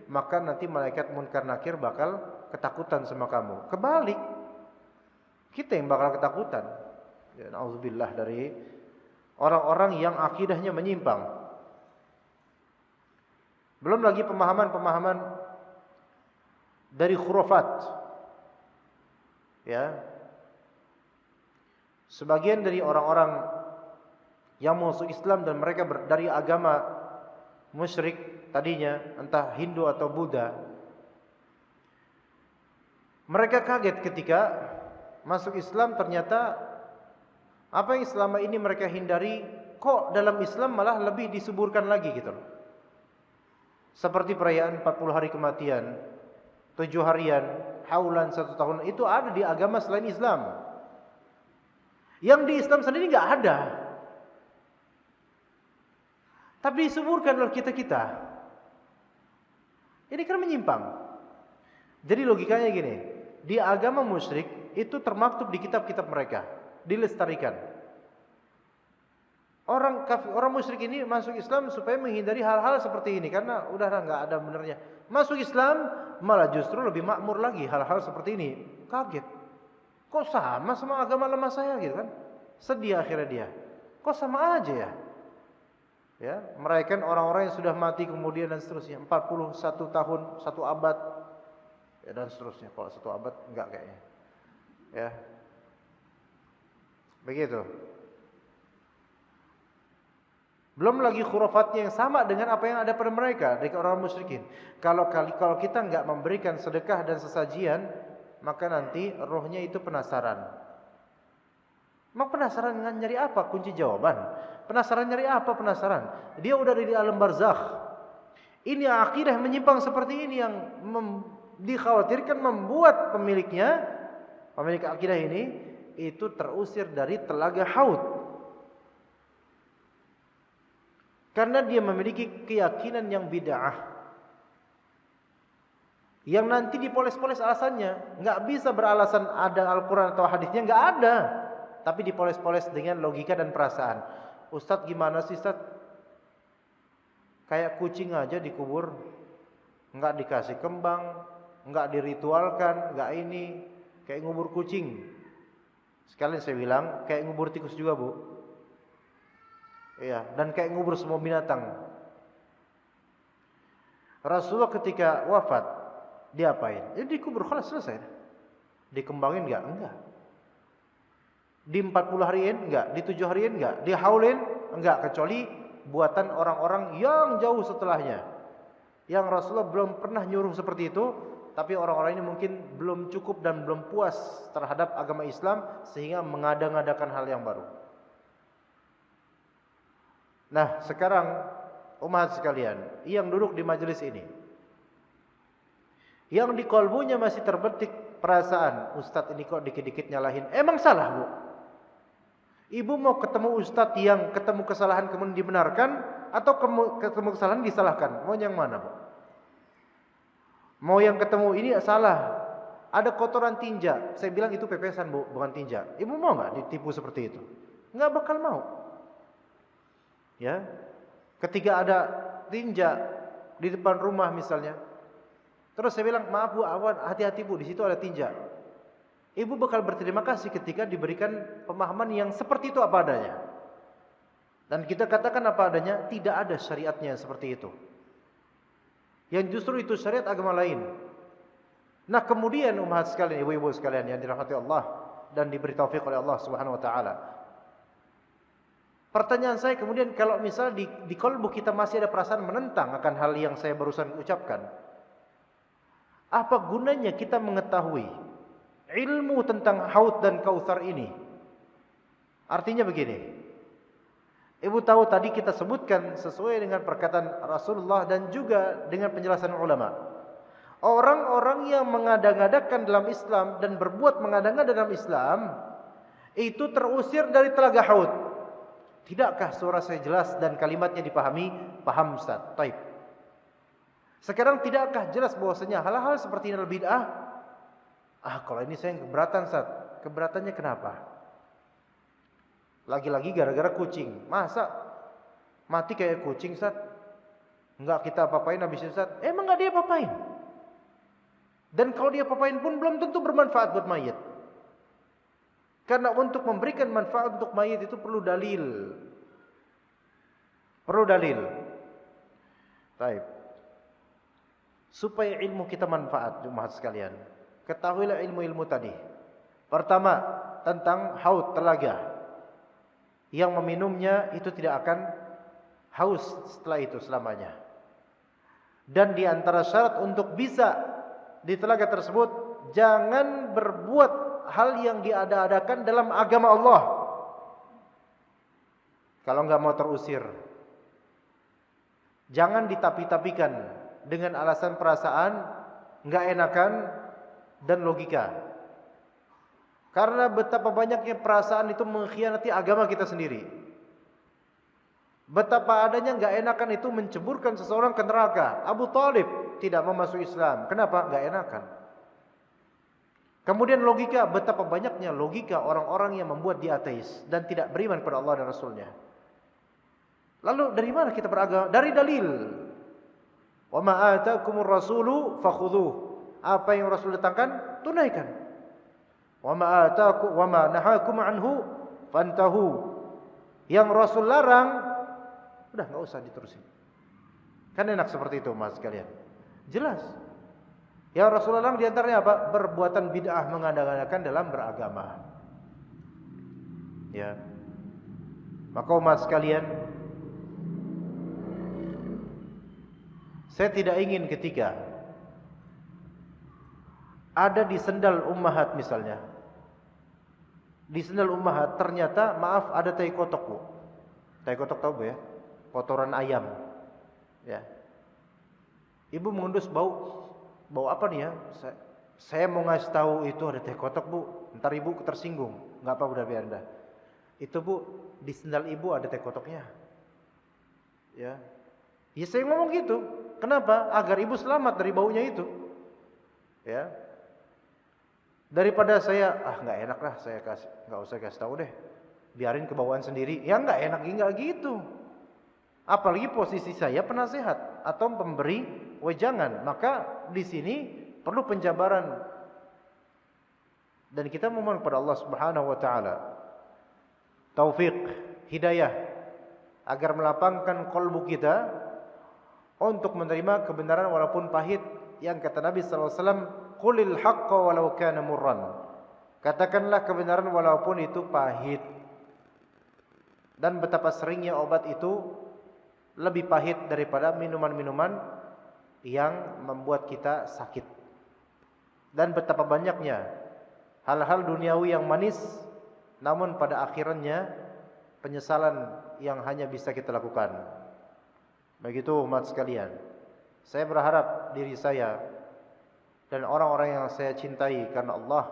maka nanti malaikat munkar nakir bakal ketakutan sama kamu. Kebalik, kita yang bakal ketakutan. Ya, na'udzubillah dari orang-orang yang akidahnya menyimpang. Belum lagi pemahaman-pemahaman dari khurafat. Ya. Sebagian dari orang-orang yang masuk Islam dan mereka dari agama musyrik tadinya, entah Hindu atau Buddha, mereka kaget ketika masuk Islam, ternyata apa yang selama ini mereka hindari kok dalam Islam malah lebih disuburkan lagi gitu loh. Seperti perayaan 40 hari kematian, 7 harian, haulan 1 tahun, itu ada di agama selain Islam. Yang di Islam sendiri nggak ada. Tapi disuburkan oleh kita-kita. Ini kan menyimpang. Jadi logikanya gini, di agama musyrik itu termaktub di kitab-kitab mereka, dilestarikan. Orang musyrik ini masuk Islam supaya menghindari hal-hal seperti ini, karena udah nggak ada benernya. Masuk Islam malah justru lebih makmur lagi hal-hal seperti ini. Kaget, kok sama agama lama saya gitu kan? Sedih akhirnya dia. Kok sama aja ya? Ya, merayakan orang-orang yang sudah mati kemudian dan seterusnya. 41 tahun, 1 abad, ya dan seterusnya. Kalau 1 abad enggak kayaknya. Ya, begitu. Belum lagi khurafatnya yang sama dengan apa yang ada pada mereka dari orang musyrikin. Kalau kita enggak memberikan sedekah dan sesajian, maka nanti rohnya itu penasaran. Mak penasaran nyari apa? Kunci jawaban. Penasaran nyari apa? Penasaran. Dia udah di alam barzakh. Ini akidah menyimpang seperti ini yang dikhawatirkan membuat pemilik akidah ini itu terusir dari telaga Haud. Karena dia memiliki keyakinan yang bid'ah, yang nanti dipoles-poles alasannya. Nggak bisa beralasan ada Al-Quran atau hadisnya, nggak ada. Tapi dipoles-poles dengan logika dan perasaan. Ustadz gimana sih Ustadz? Kayak kucing aja dikubur, nggak dikasih kembang, nggak diritualkan, nggak ini, kayak ngubur kucing. Sekalian saya bilang, kayak ngubur tikus juga Bu. Iya, dan kayak ngubur semua binatang. Rasulullah ketika wafat, diapain? Ya dikubur, khalas selesai. Dikembangin enggak? Enggak. Di 40 hariin enggak, di 7 hariin enggak, di haulin enggak, kecuali buatan orang-orang yang jauh setelahnya. Yang Rasulullah belum pernah nyuruh seperti itu, tapi orang-orang ini mungkin belum cukup dan belum puas terhadap agama Islam sehingga mengada-ngadakan hal yang baru. Nah, sekarang umat sekalian yang duduk di majelis ini, yang di kolbunya masih terbetik perasaan, Ustadz ini kok dikit-dikit nyalahin, emang salah Bu? Ibu mau ketemu Ustadz yang ketemu kesalahan kemudian dibenarkan, atau ketemu kesalahan disalahkan? Mau yang mana Bu? Mau yang ketemu ini salah, ada kotoran tinja, saya bilang itu pepesan Bu, bukan tinja. Ibu mau nggak ditipu seperti itu? Nggak bakal mau. Ya, ketika ada tinja di depan rumah misalnya, terus saya bilang maaf Bu, awan, hati-hati Bu, di situ ada tinja. Ibu bakal berterima kasih ketika diberikan pemahaman yang seperti itu apa adanya. Dan kita katakan apa adanya, tidak ada syariatnya seperti itu. Yang justru itu syariat agama lain. Nah kemudian umat sekalian, ibu-ibu sekalian yang dirahmati Allah dan diberi taufik oleh Allah Subhanahu Wa Taala. Pertanyaan saya kemudian, kalau misal di kalbu kita masih ada perasaan menentang akan hal yang saya barusan ucapkan, apa gunanya kita mengetahui ilmu tentang Haud dan Kautsar ini? Artinya begini, ibu tahu tadi kita sebutkan sesuai dengan perkataan Rasulullah dan juga dengan penjelasan ulama. Orang-orang yang mengada-ngadakan dalam Islam dan berbuat mengada-ngada dalam Islam, itu terusir dari telaga Haud. Tidakkah suara saya jelas dan kalimatnya dipahami? Paham Ustaz. Taib. Sekarang tidakkah jelas bahwasanya hal-hal seperti ini adalah bid'ah? Kalau ini saya keberatan Ustaz. Keberatannya kenapa? Lagi-lagi gara-gara kucing. Masa mati kayak kucing Ustaz? Enggak kita apa-apain habis itu Ustaz? Emang enggak dia apa-apain? Dan kalau dia apa-apain pun belum tentu bermanfaat buat mayit. Karena untuk memberikan manfaat untuk mayit itu perlu dalil. Perlu dalil. Baik. Supaya ilmu kita manfaat, jemaah sekalian. Ketahuilah ilmu-ilmu tadi. Pertama, tentang haud telaga. Yang meminumnya itu tidak akan haus setelah itu selamanya. Dan di antara syarat untuk bisa di telaga tersebut, jangan berbuat hal yang diada-adakan dalam agama Allah. Kalau enggak mau terusir, jangan ditapi-tapikan dengan alasan perasaan, enggak enakan dan logika. Karena betapa banyaknya perasaan itu mengkhianati agama kita sendiri. Betapa adanya enggak enakan itu menceburkan seseorang ke neraka. Abu Thalib tidak mau masuk Islam. Kenapa? Enggak enakan. Kemudian logika, betapa banyaknya logika orang-orang yang membuat dia ateis dan tidak beriman kepada Allah dan Rasulnya. Lalu dari mana kita beragama? Dari dalil. Wa ma ataakumur rasulu fakhudhuh. Apa yang Rasul datangkan, tunaikan. Wa ma nahakum anhu fantahu. Yang Rasul larang, udah enggak usah diterusin. Kan enak seperti itu, Mas sekalian. Jelas. Yang Rasulullah di antaranya apa? Perbuatan bid'ah mengada-adakan dalam beragama. Ya. Maka umat sekalian, saya tidak ingin ketika ada di sendal ummahat misalnya. Di sendal ummahat ternyata maaf ada tai kotok, Bu. Tai kotok tahu Bu ya? Kotoran ayam. Ya. Ibu mengendus bau apa nih ya? Saya mau ngasih tahu itu ada teh kotok Bu. Ntar ibu tersinggung. Enggak apa udah biar Anda. Itu Bu, di sendal ibu ada teh kotoknya. Ya. Ya saya ngomong gitu. Kenapa? Agar ibu selamat dari baunya itu. Ya. Daripada saya enggak enak lah saya kasih, enggak usah kasih tahu deh. Biarin kebauan sendiri. Ya enggak enak enggak gitu. Apalagi posisi saya penasehat atau pemberi wejangan, maka di sini perlu penjabaran dan kita memohon kepada Allah Subhanahu wa taala taufik, hidayah agar melapangkan kalbu kita untuk menerima kebenaran walaupun pahit yang kata Nabi sallallahu alaihi wasallam, "Qulil haqqa walau kana murran." Katakanlah kebenaran walaupun itu pahit. Dan betapa seringnya obat itu lebih pahit daripada minuman-minuman yang membuat kita sakit. Dan betapa banyaknya hal-hal duniawi yang manis, namun pada akhirnya penyesalan yang hanya bisa kita lakukan. Begitu umat sekalian. Saya berharap diri saya dan orang-orang yang saya cintai karena Allah,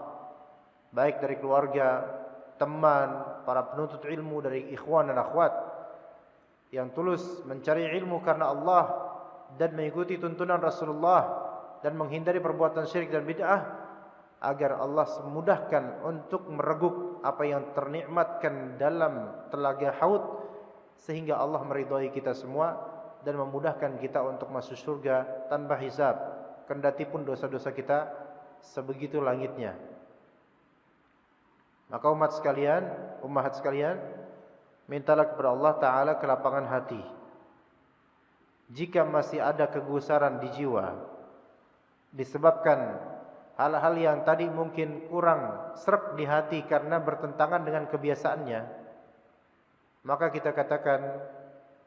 baik dari keluarga, teman, para penuntut ilmu dari ikhwan dan akhwat yang tulus mencari ilmu karena Allah dan mengikuti tuntunan Rasulullah dan menghindari perbuatan syirik dan bid'ah, agar Allah memudahkan untuk mereguk apa yang ternikmatkan dalam telaga Haud sehingga Allah meridhai kita semua dan memudahkan kita untuk masuk surga tanpa hisab, kendati pun dosa-dosa kita sebegitu langitnya. Maka umat sekalian, ummahat sekalian, mintalah kepada Allah Ta'ala kelapangan hati. Jika masih ada kegusaran di jiwa disebabkan hal-hal yang tadi mungkin kurang sreg di hati karena bertentangan dengan kebiasaannya, maka kita katakan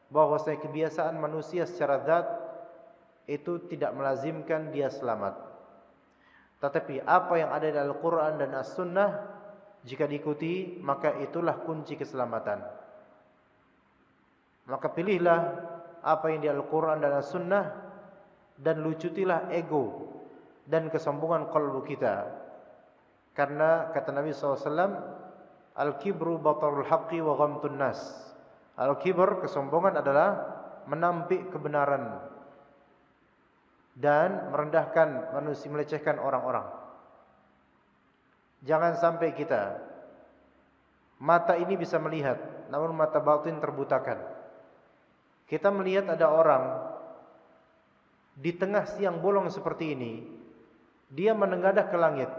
bahwasanya kebiasaan manusia secara zat itu tidak melazimkan dia selamat. Tetapi apa yang ada di Al-Quran dan As-Sunnah, jika diikuti maka itulah kunci keselamatan. Maka pilihlah apa yang di Al-Quran dan As-Sunnah dan lucutilah ego dan kesombongan kalbu kita. Karena kata Nabi SAW, Al-kibru batarul haqqi wa ghamtun nas. Al-kibr, kesombongan adalah menampik kebenaran dan merendahkan manusia, melecehkan orang-orang. Jangan sampai kita, mata ini bisa melihat, namun mata batin terbutakan. Kita melihat ada orang di tengah siang bolong seperti ini, dia menengadah ke langit.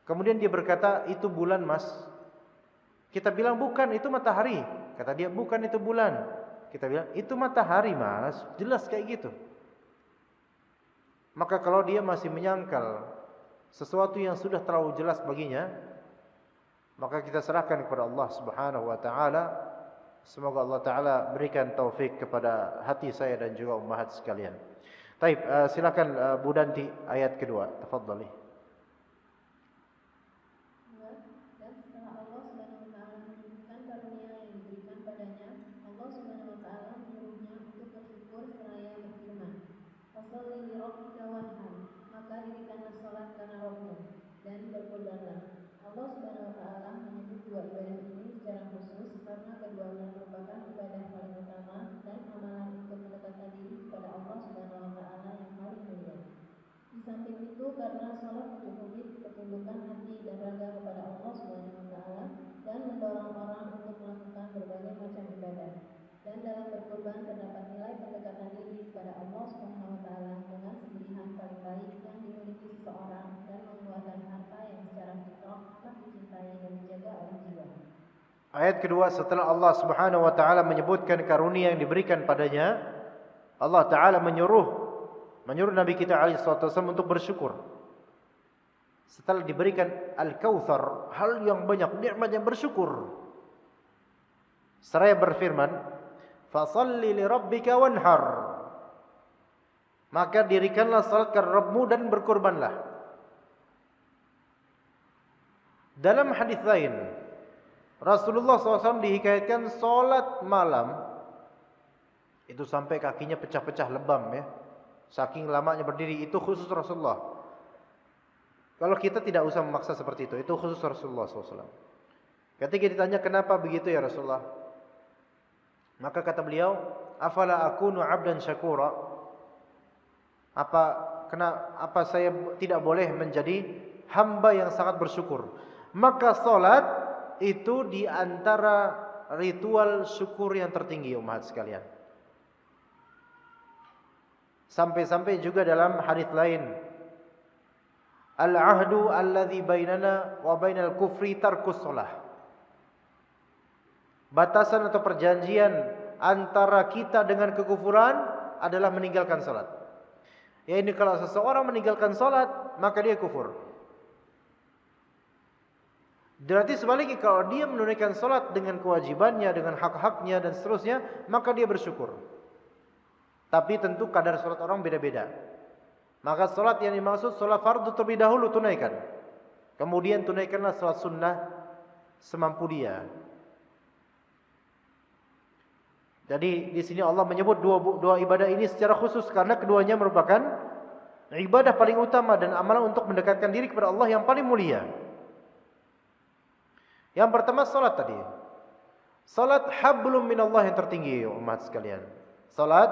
Kemudian dia berkata, itu bulan mas. Kita bilang bukan, itu matahari. Kata dia, bukan, itu bulan. Kita bilang, itu matahari mas. Jelas kayak gitu. Maka kalau dia masih menyangkal sesuatu yang sudah terlalu jelas baginya, maka kita serahkan kepada Allah Subhanahu wa taala. Semoga Allah taala berikan taufik kepada hati saya dan juga ummahat sekalian. Baik, silakan Bu Danti ayat kedua. Tafadhali. Dan setelah Allah Subhanahu wa taala menunjukkan karunia yang diberikan padanya, Allah Subhanahu wa taala menyuruhnya untuk bersyukur seraya berfirman, "Fasholli li rabbika wanhar," maka dirikanlah salat karena Rabbmu dan berkurbanlah. Allah Subhanahu wa taala menyebut dua ibadah ini secara khusus karena keduanya merupakan ibadah paling utama dan amalan untuk mendekatkan diri kepada Allah Subhanahu wa taala yang paling mulia. Di samping itu karena salat untuk wujud ketundukan hati dan raga kepada Allah Subhanahu wa taala dan mendorong orang untuk melakukan berbagai macam ibadah. Dan dalam berkurban terdapat nilai pendekatan diri kepada Allah Subhanahu wa taala dengan sembelihan paling baik yang dimiliki seseorang dan mengeluarkan harta yang secara fitrah amat dicintai dan dijaga oleh jiwa. Ayat kedua, setelah Allah Subhanahu wa taala menyebutkan karunia yang diberikan padanya, Allah taala menyuruh Nabi kita alaihi salatu wasallam untuk bersyukur. Setelah diberikan Al-Kautsar, hal yang banyak, nikmat yang bersyukur. Seraya berfirman, "Fasholli li rabbika wanhar." Maka dirikanlah salat karena Rabbmu dan berkurbanlah. Dalam hadis lain, Rasulullah SAW dihikayatkan salat malam itu sampai kakinya pecah-pecah lebam ya. Saking lamanya berdiri, itu khusus Rasulullah. Kalau kita tidak usah memaksa seperti itu khusus Rasulullah SAW. Ketika ditanya kenapa begitu ya Rasulullah, maka kata beliau, "Afala akunu 'abdan syakura?" Apa saya tidak boleh menjadi hamba yang sangat bersyukur? Maka salat itu di antara ritual syukur yang tertinggi umat sekalian. Sampai-sampai juga dalam hadis lain, "Al-'ahdu alladzi bainana wa bainal kufri tarkus shalah." Batasan atau perjanjian antara kita dengan kekufuran adalah meninggalkan salat. Ya, ini kalau seseorang meninggalkan salat, maka dia kufur. Berarti sebaliknya, kalau dia menunaikan salat dengan kewajibannya, dengan hak-haknya dan seterusnya, maka dia bersyukur. Tapi tentu kadar salat orang beda-beda. Maka salat yang dimaksud salat fardu terlebih dahulu tunaikan. Kemudian tunaikanlah salat sunnah semampu dia. Jadi di sini Allah menyebut dua ibadah ini secara khusus karena keduanya merupakan ibadah paling utama dan amalan untuk mendekatkan diri kepada Allah yang paling mulia. Yang pertama salat tadi. Salat hablum minallah yang tertinggi umat sekalian. Salat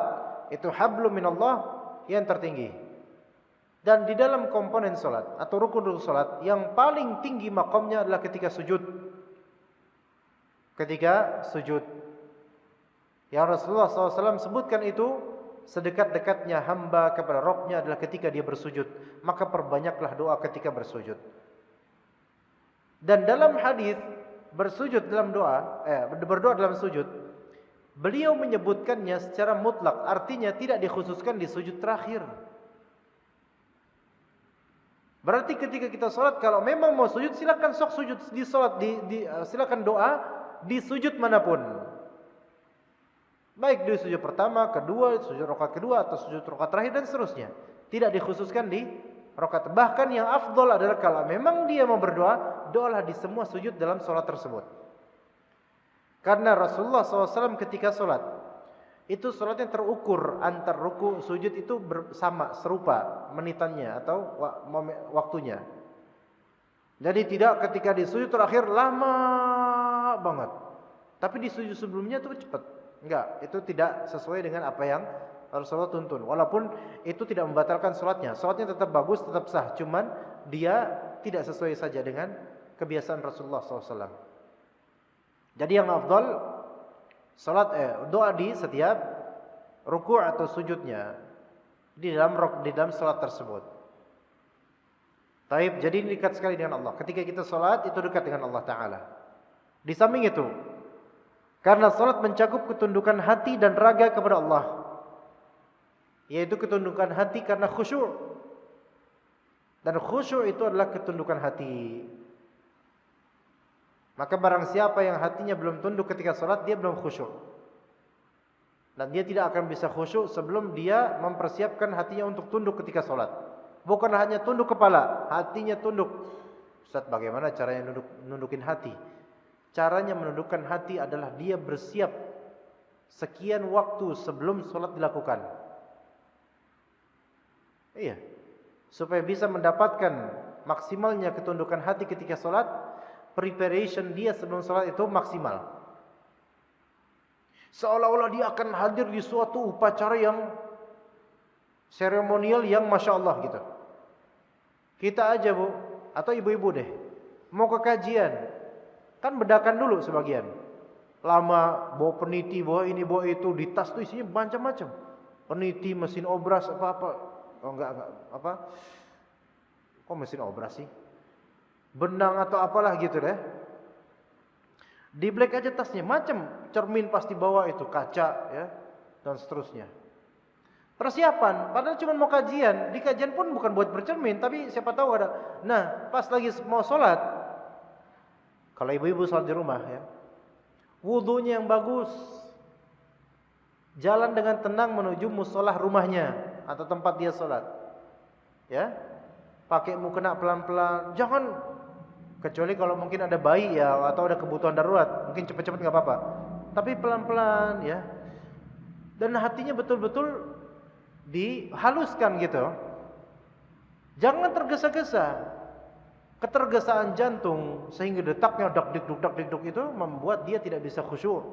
itu hablum minallah yang tertinggi. Dan di dalam komponen salat atau rukun salat yang paling tinggi makamnya adalah ketika sujud. Ketika sujud. Yang Rasulullah SAW sebutkan itu, sedekat-dekatnya hamba kepada Rabbnya adalah ketika dia bersujud. Maka perbanyaklah doa ketika bersujud. Dan dalam hadis bersujud dalam doa, berdoa dalam sujud, beliau menyebutkannya secara mutlak, artinya tidak dikhususkan di sujud terakhir. Berarti ketika kita sholat, kalau memang mau sujud, silakan sok sujud di sholat, silakan doa di sujud manapun. Baik di sujud pertama, kedua, sujud rakaat kedua atau sujud rakaat terakhir dan seterusnya. Tidak dikhususkan di rakaat. Bahkan yang afdol adalah kalau memang dia mau berdoa, doalah di semua sujud dalam sholat tersebut. Karena Rasulullah SAW ketika sholat, itu sholatnya terukur antar ruku sujud itu sama, serupa menitannya atau waktunya. Jadi tidak ketika di sujud terakhir lama banget. Tapi di sujud sebelumnya itu cepat. Enggak, itu tidak sesuai dengan apa yang Rasulullah tuntun. Walaupun itu tidak membatalkan salatnya. Salatnya tetap bagus, tetap sah. Cuman dia tidak sesuai saja dengan kebiasaan Rasulullah SAW. Jadi yang afdal doa di setiap ruku' atau sujudnya di dalam salat tersebut. Taib, jadi ini dekat sekali dengan Allah. Ketika kita salat itu dekat dengan Allah Ta'ala. Di samping itu, karena salat mencakup ketundukan hati dan raga kepada Allah, yaitu ketundukan hati karena khusyuk. Dan khusyuk itu adalah ketundukan hati. Maka barang siapa yang hatinya belum tunduk ketika salat, dia belum khusyuk. Dan dia tidak akan bisa khusyuk sebelum dia mempersiapkan hatinya untuk tunduk ketika salat. Bukan hanya tunduk kepala, hatinya tunduk. Ustaz, bagaimana caranya nundukin hati? Caranya menundukkan hati adalah dia bersiap sekian waktu sebelum salat dilakukan. Iya. Supaya bisa mendapatkan maksimalnya ketundukan hati ketika salat, preparation dia sebelum salat itu maksimal. Seolah-olah dia akan hadir di suatu upacara yang seremonial yang Masya Allah gitu. Kita aja bu, atau ibu-ibu deh, mau ke kajian, kan bedakan dulu sebagian. Lama, bawa peniti, bawa ini, bawa itu, di tas tuh isinya macam-macam. Peniti, mesin obras, apa-apa. Oh enggak, apa? Kok mesin obras sih? Benang atau apalah gitu deh. Di black aja tasnya, macam cermin pasti bawa itu, kaca ya, dan seterusnya. Persiapan, padahal cuma mau kajian. Di kajian pun bukan buat bercermin, tapi siapa tahu ada. Nah, pas lagi mau sholat, kalau ibu-ibu sholat di rumah ya, wudunya yang bagus, jalan dengan tenang menuju musolah rumahnya atau tempat dia sholat, ya, pakai mukena pelan-pelan, jangan, kecuali kalau mungkin ada bayi ya atau ada kebutuhan darurat, mungkin cepat-cepat nggak apa-apa, tapi pelan-pelan ya, dan hatinya betul-betul dihaluskan gitu. Jangan tergesa-gesa. Ketergesaan jantung sehingga detaknya dak-dik-duk itu membuat dia tidak bisa khusyuk.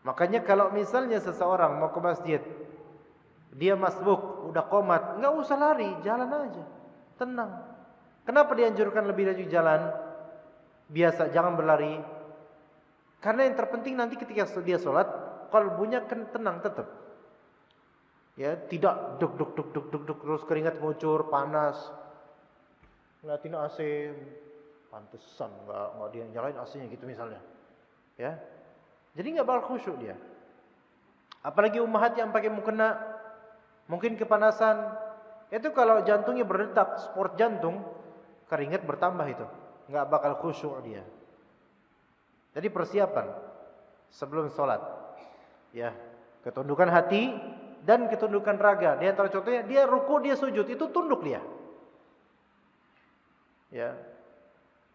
Makanya kalau misalnya seseorang mau ke masjid, dia masbuk, udah qomat, enggak usah lari, jalan aja. Tenang. Kenapa dianjurkan lebih lanjut jalan? Biasa, jangan berlari. Karena yang terpenting nanti ketika dia sholat, kalbunya tenang tetap. Ya, tidak duk terus keringat ngucur, panas. Ngeliatin AC, pantesan enggak dia nyalain AC-nya gitu misalnya. Ya. Jadi enggak bakal khusyuk dia. Apalagi ummahat yang pakai mukena, mungkin kepanasan. Itu kalau jantungnya berdetak, sport jantung, keringat bertambah itu. Enggak bakal khusyuk dia. Jadi persiapan sebelum sholat, ya, ketundukan hati dan ketundukan raga. Di antara contohnya, dia ruku, dia sujud, itu tunduk dia. Ya.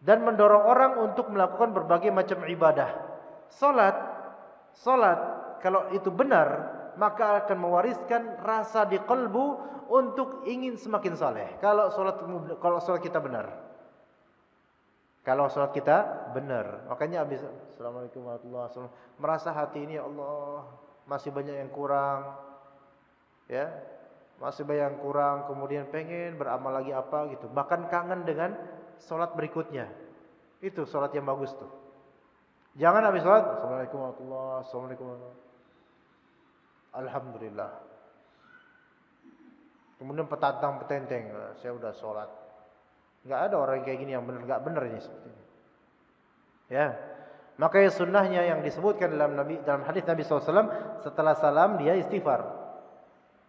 Dan mendorong orang untuk melakukan berbagai macam ibadah. Salat kalau itu benar, maka akan mewariskan rasa di qalbu untuk ingin semakin saleh. Kalau salat kita benar. Kalau salat kita benar, makanya habis Assalamualaikum warahmatullahi wabarakatuh, merasa hati ini ya Allah masih banyak yang kurang. Ya. Masih banyak yang kurang, kemudian pengen beramal lagi apa gitu. Bahkan kangen dengan salat berikutnya. Itu salat yang bagus tuh. Jangan habis salat Assalamualaikum warahmatullahi wabarakatuh, Assalamualaikum warahmatullahi wabarakatuh. Alhamdulillah. Kemudian petenteng, saya udah salat. Enggak ada orang kayak gini yang benar, enggak benar ini seperti ini. Ya. Makanya sunnahnya yang disebutkan dalam hadis Nabi SAW, setelah salam dia istighfar.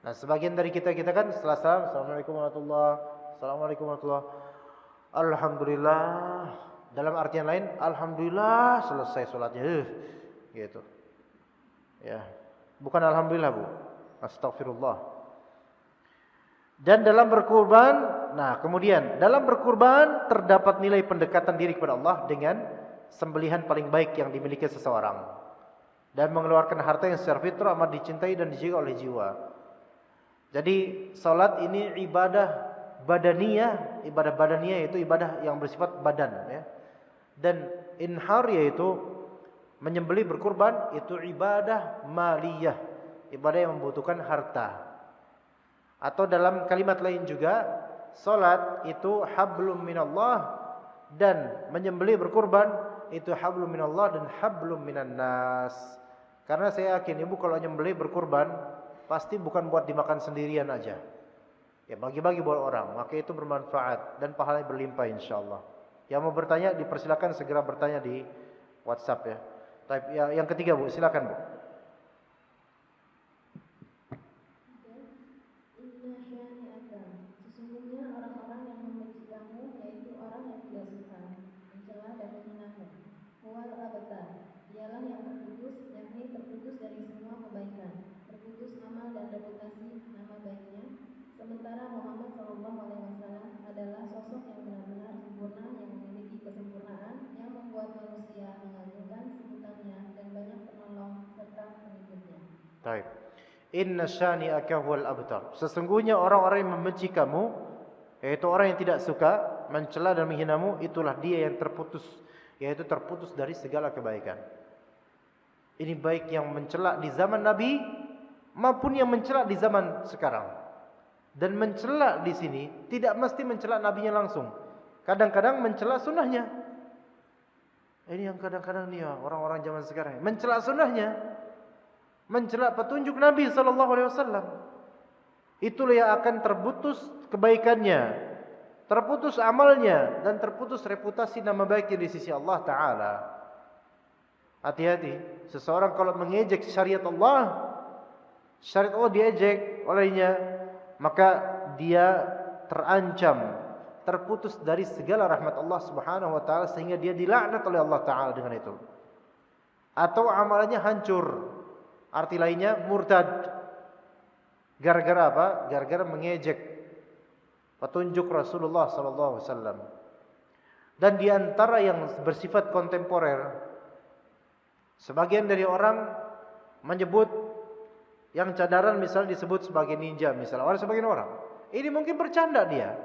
Nah, sebagian dari kita kan setelah salam, Assalamualaikum warahmatullahi wabarakatuh, Assalamualaikum warahmatullahi wabarakatuh, Alhamdulillah. Dalam artian lain, Alhamdulillah selesai sholatnya, gitu. Ya, bukan Alhamdulillah bu, Astagfirullah. Dan dalam berkurban, nah kemudian dalam berkurban terdapat nilai pendekatan diri kepada Allah dengan sembelihan paling baik yang dimiliki seseorang dan mengeluarkan harta yang secara fitrah amat dicintai dan dijaga oleh jiwa. Jadi salat ini ibadah badaniyah, ibadah badaniyah itu ibadah yang bersifat badan ya. Dan inhar yaitu menyembelih berkurban itu ibadah maliyah, ibadah yang membutuhkan harta. Atau dalam kalimat lain juga, salat itu hablum minallah dan menyembelih berkurban itu hablum minallah dan hablum minan nas. Karena saya yakin ibu kalau menyembelih berkurban pasti bukan buat dimakan sendirian aja. Ya bagi-bagi buat orang, maka itu bermanfaat dan pahalanya berlimpah insyaallah. Yang mau bertanya dipersilakan segera bertanya di WhatsApp ya. Type ya, yang ketiga Bu, silakan Bu. Sesungguhnya orang-orang yang membenci kamu yaitu orang yang tidak suka, mencela dan menghinamu. Huwal abtar, dialah yang terputus, yakni terputus dari semua kebaikan, terputus amal dan reputasi nama baiknya. Sementara Muhammad SAW adalah sosok yang benar-benar sempurna, yang memiliki kesempurnaan, yang membuat manusia mengagungkan sebutannya dan banyak penolong serta pengikutnya. Baik. Inna syani'aka huwal abtar. Sesungguhnya orang-orang yang membenci kamu, yaitu orang yang tidak suka, mencela dan menghinamu, itulah dia yang terputus, yaitu terputus dari segala kebaikan. Ini baik yang mencela di zaman Nabi maupun yang mencela di zaman sekarang. Dan mencela di sini tidak mesti mencela nabinya langsung. Kadang-kadang mencela sunnahnya. Ini yang kadang-kadang nih orang-orang zaman sekarang mencela sunnahnya, mencela petunjuk Nabi SAW. Itulah yang akan terputus kebaikannya, terputus amalnya, dan terputus reputasi nama baiknya di sisi Allah Ta'ala. Hati-hati, seseorang kalau mengejek syariat Allah diejek olehnya, maka dia terancam terputus dari segala rahmat Allah Subhanahu wa taala sehingga dia dilaknat oleh Allah Ta'ala dengan itu. Atau amalannya hancur. Arti lainnya murtad. Gara-gara apa? Gara-gara mengejek petunjuk Rasulullah sallallahu alaihi wasallam. Dan di antara yang bersifat kontemporer, sebagian dari orang menyebut yang cadaran misalnya disebut sebagai ninja misalnya, oleh sebagian orang. Ini mungkin bercanda dia.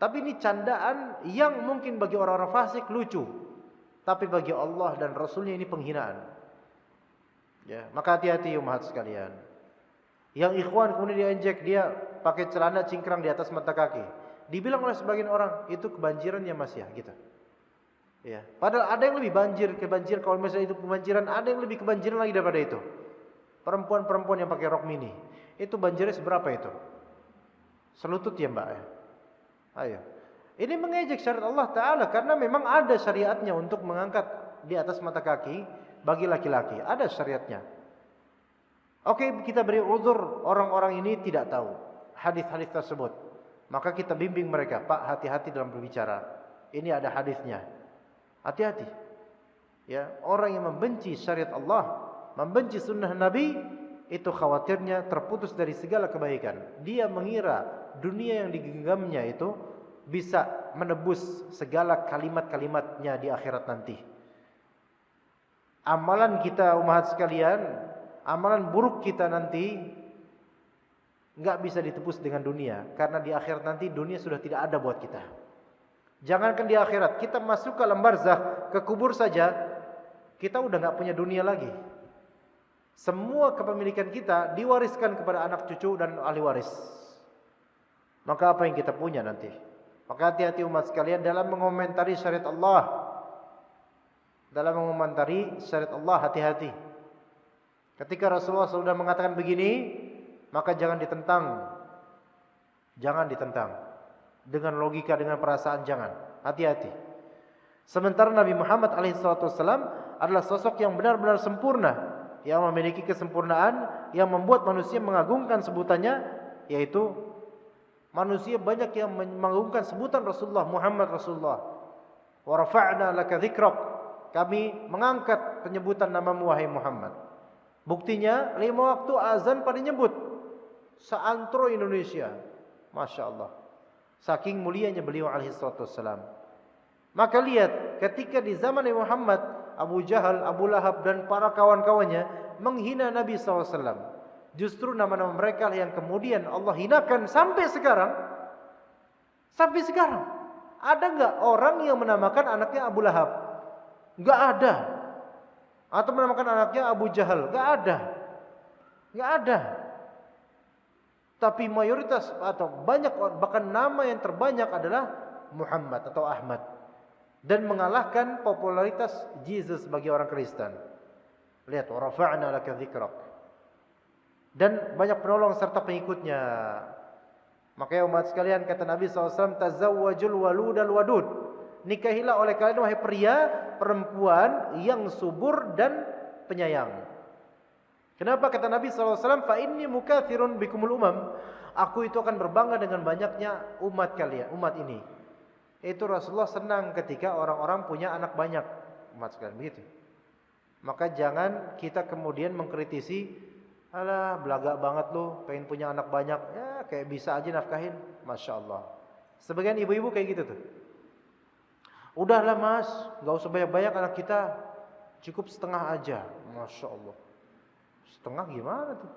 Tapi ini candaan yang mungkin bagi orang-orang fasik lucu. Tapi bagi Allah dan Rasulnya ini penghinaan. Ya, maka hati-hati umat sekalian. Yang ikhwan kemudian diinjek, dia pakai celana cingkrang di atas mata kaki. Dibilang oleh sebagian orang itu kebanjiran ya Mas ya, gitu. Ya, padahal ada yang lebih kebanjir kalau misalnya itu kebanjiran, ada yang lebih kebanjiran lagi daripada itu. Perempuan-perempuan yang pakai rok mini, itu banjirnya seberapa itu? Selutut ya Mbak ya. Ayo. Ini mengejek syariat Allah Ta'ala karena memang ada syariatnya untuk mengangkat di atas mata kaki bagi laki-laki. Ada syariatnya. Oke, kita beri uzur orang-orang ini tidak tahu hadis-hadis tersebut. Maka kita bimbing mereka, Pak, hati-hati dalam berbicara. Ini ada hadisnya. Hati-hati. Ya, orang yang membenci syariat Allah, membenci sunnah Nabi, itu khawatirnya terputus dari segala kebaikan. Dia mengira dunia yang digenggamnya itu bisa menebus segala kalimat-kalimatnya di akhirat nanti. Amalan kita umat sekalian, amalan buruk kita nanti enggak bisa ditebus dengan dunia, karena di akhirat nanti dunia sudah tidak ada buat kita. Jangankan di akhirat, kita masuk ke alam barzakh, ke kubur saja, kita udah enggak punya dunia lagi. Semua kepemilikan kita diwariskan kepada anak cucu dan ahli waris. Maka apa yang kita punya nanti? Maka hati-hati umat sekalian dalam mengomentari syariat Allah. Dalam mengomentari syariat Allah, hati-hati. Ketika Rasulullah sudah mengatakan begini, maka jangan ditentang. Jangan ditentang. Dengan logika, dengan perasaan, jangan. Hati-hati. Sementara Nabi Muhammad SAW adalah sosok yang benar-benar sempurna, yang memiliki kesempurnaan, yang membuat manusia mengagungkan sebutannya, yaitu manusia banyak yang mengagungkan sebutan Rasulullah, Muhammad Rasulullah. Wa rafa'na laka dzikrak. Kami mengangkat penyebutan namamu wahai Muhammad. Buktinya 5 waktu azan pada nyebut seantero Indonesia. Masya Allah. Saking mulianya beliau alaihi salatu wassalam. Maka lihat ketika di zaman Muhammad, Abu Jahal, Abu Lahab dan para kawan-kawannya menghina Nabi SAW. Justru nama-nama mereka yang kemudian Allah hinakan sampai sekarang. Sampai sekarang ada nggak orang yang menamakan anaknya Abu Lahab? Nggak ada. Atau menamakan anaknya Abu Jahal? Nggak ada. Nggak ada. Tapi mayoritas atau banyak, bahkan nama yang terbanyak adalah Muhammad atau Ahmad, dan mengalahkan popularitas Jesus bagi orang Kristen. Lihat, wa rafa'na laka dzikrak. Dan banyak penolong serta pengikutnya. Makanya umat sekalian, kata Nabi SAW, tazawwajul waludal wadud. Nikahilah oleh kalian wahai pria, perempuan yang subur dan penyayang. Kenapa kata Nabi SAW, fa inni mukatsirun bikumul umam. Aku itu akan berbangga dengan banyaknya umat kalian, umat ini. Itu Rasulullah senang ketika orang-orang punya anak banyak, umat sekalian begitu. Maka jangan kita kemudian mengkritisi, alah belaga banget lu, pengen punya anak banyak, ya kayak bisa aja nafkahin, masya Allah. Sebagian ibu-ibu kayak gitu tuh. Udahlah mas, gak usah banyak-banyak anak kita, cukup setengah aja, masya Allah. Setengah gimana tuh?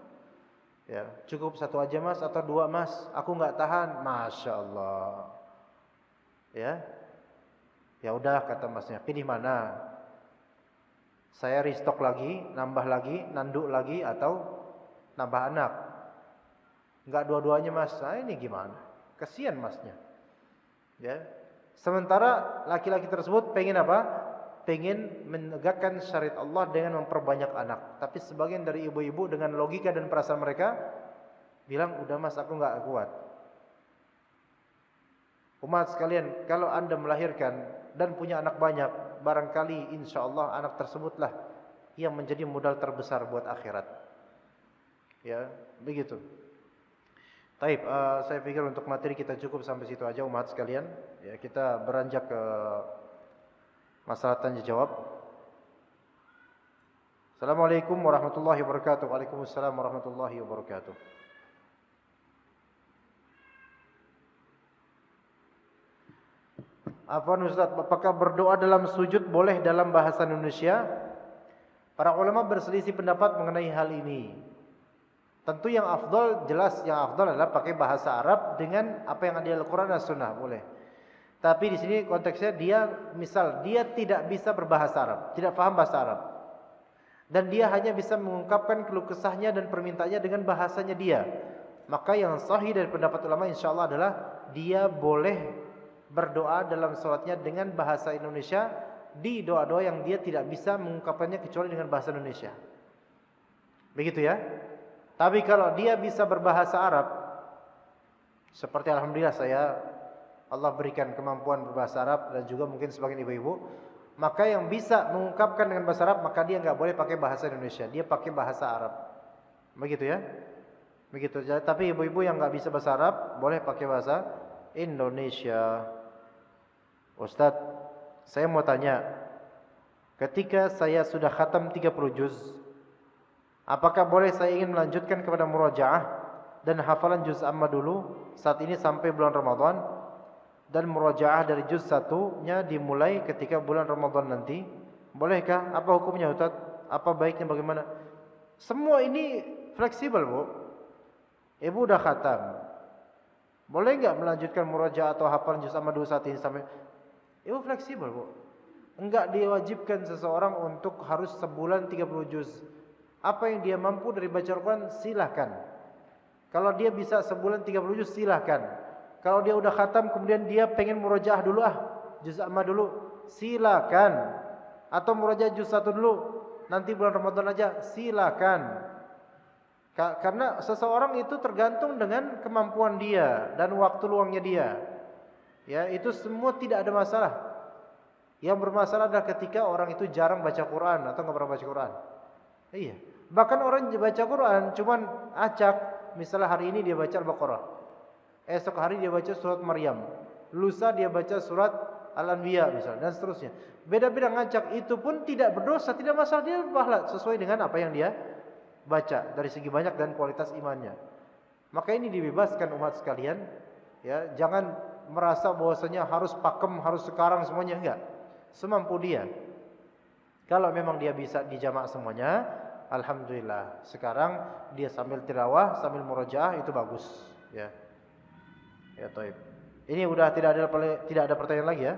Ya, cukup satu aja mas atau dua mas, aku nggak tahan, masya Allah. Ya, ya udah kata masnya, pilih mana? Saya restock lagi, nambah lagi, nanduk lagi atau nambah anak? Nggak dua-duanya mas, nah ini gimana? Kasihan masnya. Ya, sementara laki-laki tersebut pengen apa? Pengen menegakkan syariat Allah dengan memperbanyak anak. Tapi sebagian dari ibu-ibu dengan logika dan perasaan mereka bilang, udah mas aku nggak kuat. Umat sekalian, kalau anda melahirkan dan punya anak banyak, barangkali insya Allah anak tersebutlah yang menjadi modal terbesar buat akhirat. Ya, begitu. Taib, saya pikir untuk materi kita cukup sampai situ aja umat sekalian. Ya, kita beranjak ke masalah tanya jawab. Assalamualaikum warahmatullahi wabarakatuh. Waalaikumsalam warahmatullahi wabarakatuh. Afwan Ustaz, apakah berdoa dalam sujud boleh dalam bahasa Indonesia? Para ulama berselisih pendapat mengenai hal ini. Tentu yang afdal, jelas yang afdal adalah pakai bahasa Arab dengan apa yang ada di Al-Quran dan Sunnah, boleh. Tapi di sini konteksnya dia, misal dia tidak bisa berbahasa Arab, tidak paham bahasa Arab, dan dia hanya bisa mengungkapkan keluh kesahnya dan permintaannya dengan bahasanya dia, maka yang sahih dari pendapat ulama insyaallah adalah dia boleh berdoa dalam salatnya dengan bahasa Indonesia di doa-doa yang dia tidak bisa mengungkapkannya kecuali dengan bahasa Indonesia. Begitu ya. Tapi kalau dia bisa berbahasa Arab, seperti alhamdulillah Allah berikan kemampuan berbahasa Arab dan juga mungkin sebagian ibu-ibu, maka yang bisa mengungkapkan dengan bahasa Arab, maka dia nggak boleh pakai bahasa Indonesia, dia pakai bahasa Arab. Begitu ya. Begitu. Tapi ibu-ibu yang nggak bisa bahasa Arab boleh pakai bahasa Indonesia. Ustadz, saya mau tanya, ketika saya sudah khatam 30 juz, apakah boleh saya ingin melanjutkan kepada murajaah dan hafalan juz amma dulu saat ini sampai bulan Ramadan, dan murajaah dari juz 1-nya dimulai ketika bulan Ramadan nanti? Bolehkah? Apa hukumnya Ustaz? Apa baiknya, bagaimana? Semua ini fleksibel, Bu. Ibu udah khatam, boleh enggak melanjutkan murajaah atau hafalan juz amma dulu saat ini sampai? Ibu fleksibel, Bu. Enggak diwajibkan seseorang untuk harus sebulan 30 juz. Apa yang dia mampu dari baca Al-Quran, silahkan. Kalau dia bisa sebulan 30 juz, silahkan. Kalau dia udah khatam kemudian dia pengen murajaah dulu, juz amma dulu, silahkan. Atau murajaah juz 1 dulu, nanti bulan Ramadan aja, silahkan. Karena seseorang itu tergantung dengan kemampuan dia dan waktu luangnya dia. Ya, itu semua tidak ada masalah. Yang bermasalah adalah ketika orang itu jarang baca Quran atau nggak pernah baca Quran. Iya. Bahkan orang baca Quran cuman acak, misalnya hari ini dia baca Al-Baqarah, esok hari dia baca surat Maryam, lusa dia baca surat Al-Anbiya misalnya, dan seterusnya. Beda-beda ngacak, itu pun tidak berdosa, tidak masalah, dia pahala sesuai dengan apa yang dia baca dari segi banyak dan kualitas imannya. Maka ini dibebaskan umat sekalian, ya, jangan merasa bahwasanya harus pakem, harus sekarang semuanya, enggak. Semampu dia. Kalau memang dia bisa dijamak semuanya, alhamdulillah. Sekarang dia sambil tilawah, sambil murajaah, itu bagus, ya. Ya, taib. Ini udah tidak ada pertanyaan lagi ya.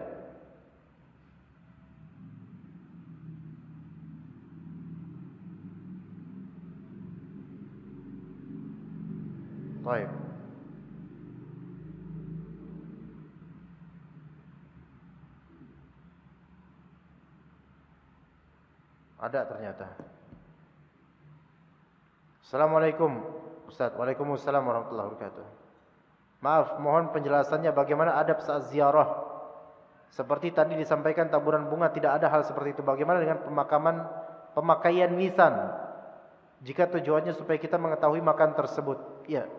Baik. Ada ternyata. Assalamualaikum Ustaz. Waalaikumsalam warahmatullahi wabarakatuh. Maaf, mohon penjelasannya bagaimana adab saat ziarah. Seperti tadi disampaikan taburan bunga, tidak ada hal seperti itu. Bagaimana dengan pemakaian nisan? Jika tujuannya supaya kita mengetahui makan tersebut. Ya.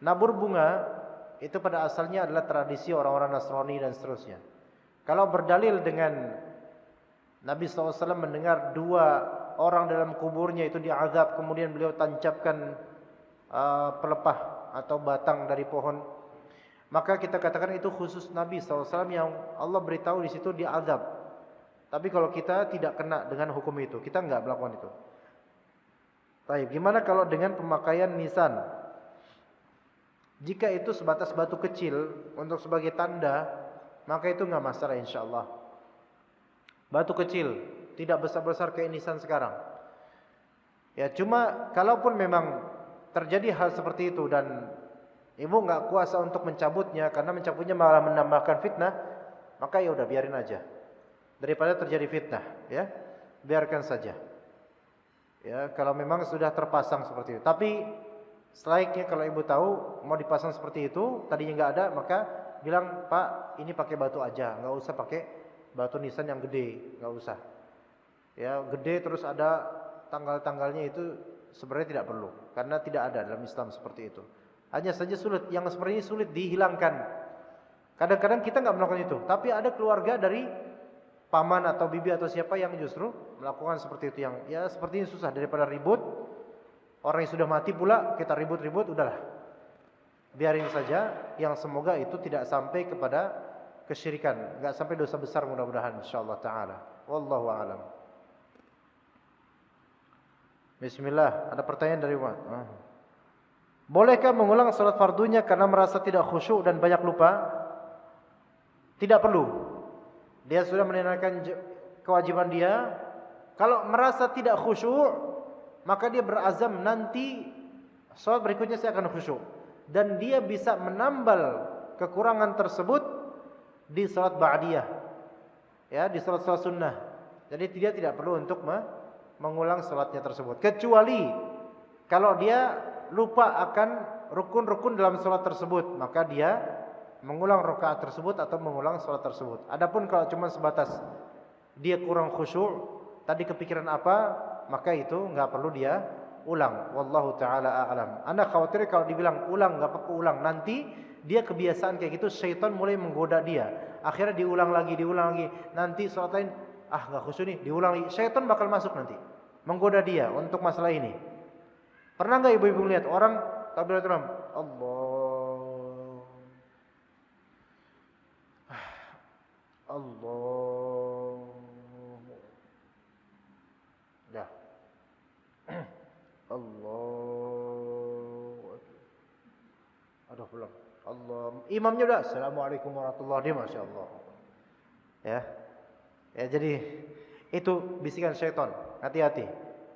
Nabur bunga itu pada asalnya adalah tradisi orang-orang Nasrani dan seterusnya. Kalau berdalil dengan Nabi SAW mendengar 2 orang dalam kuburnya itu diazab, kemudian beliau tancapkan pelepah atau batang dari pohon, maka kita katakan itu khusus Nabi SAW yang Allah beritahu di situ diazab. Tapi kalau kita tidak kena dengan hukum itu, kita enggak melakukan itu. Baik, gimana kalau dengan pemakaian nisan? Jika itu sebatas batu kecil untuk sebagai tanda, maka itu enggak masalah insyaallah. Batu kecil, tidak besar-besar kayak nisan sekarang. Ya, cuma kalaupun memang terjadi hal seperti itu dan ibu enggak kuasa untuk mencabutnya karena mencabutnya malah menambahkan fitnah, maka ya udah biarin aja. Daripada terjadi fitnah, ya. Biarkan saja. Ya, kalau memang sudah terpasang seperti itu. Tapi selayaknya kalau ibu tahu mau dipasang seperti itu, tadinya enggak ada, maka bilang, "Pak, ini pakai batu aja, enggak usah pakai batu nisan yang gede, enggak usah." Ya, gede terus ada tanggal-tanggalnya itu sebenarnya tidak perlu, karena tidak ada dalam Islam seperti itu. Hanya saja sulit, yang seperti ini sulit dihilangkan. Kadang-kadang kita enggak melakukan itu, tapi ada keluarga dari paman atau bibi atau siapa yang justru melakukan seperti itu, yang ya seperti ini susah, daripada ribut. Orang yang sudah mati pula kita ribut-ribut, udahlah. Biarin saja, yang semoga itu tidak sampai kepada kesyirikan, enggak sampai dosa besar mudah-mudahan insyaallah taala. Wallahu a'lam. Bismillah, ada pertanyaan dari Umat. Bolehkah mengulang salat fardunya karena merasa tidak khusyuk dan banyak lupa? Tidak perlu. Dia sudah menunaikan kewajiban dia. Kalau merasa tidak khusyuk, maka dia berazam nanti salat berikutnya saya akan khusyuk, dan dia bisa menambal kekurangan tersebut di salat ba'diyah. Ya, di salat-salat sunnah. Jadi dia tidak perlu untuk mengulang salatnya tersebut, kecuali kalau dia lupa akan rukun-rukun dalam salat tersebut, maka dia mengulang rakaat tersebut atau mengulang salat tersebut. Adapun kalau cuma sebatas dia kurang khusyuk, tadi kepikiran apa, maka itu enggak perlu dia ulang. Wallahu taala a'lam. Anda khawatir kalau dibilang ulang, enggak apa-apa ulang, nanti dia kebiasaan kayak gitu, syaitan mulai menggoda dia. Akhirnya diulang lagi. Nanti salat lain, enggak khusyuk nih, diulang lagi. Syaitan bakal masuk nanti, menggoda dia untuk masalah ini. Pernah enggak ibu-ibu lihat orang takbiratul ihram, Allah. Ya. Allah. Aduh belum. Allah. Imamnya udah Assalamualaikum warahmatullahi wabarakatuh. Masya Allah. Ya. Ya, jadi itu bisikan syaitan. Hati-hati.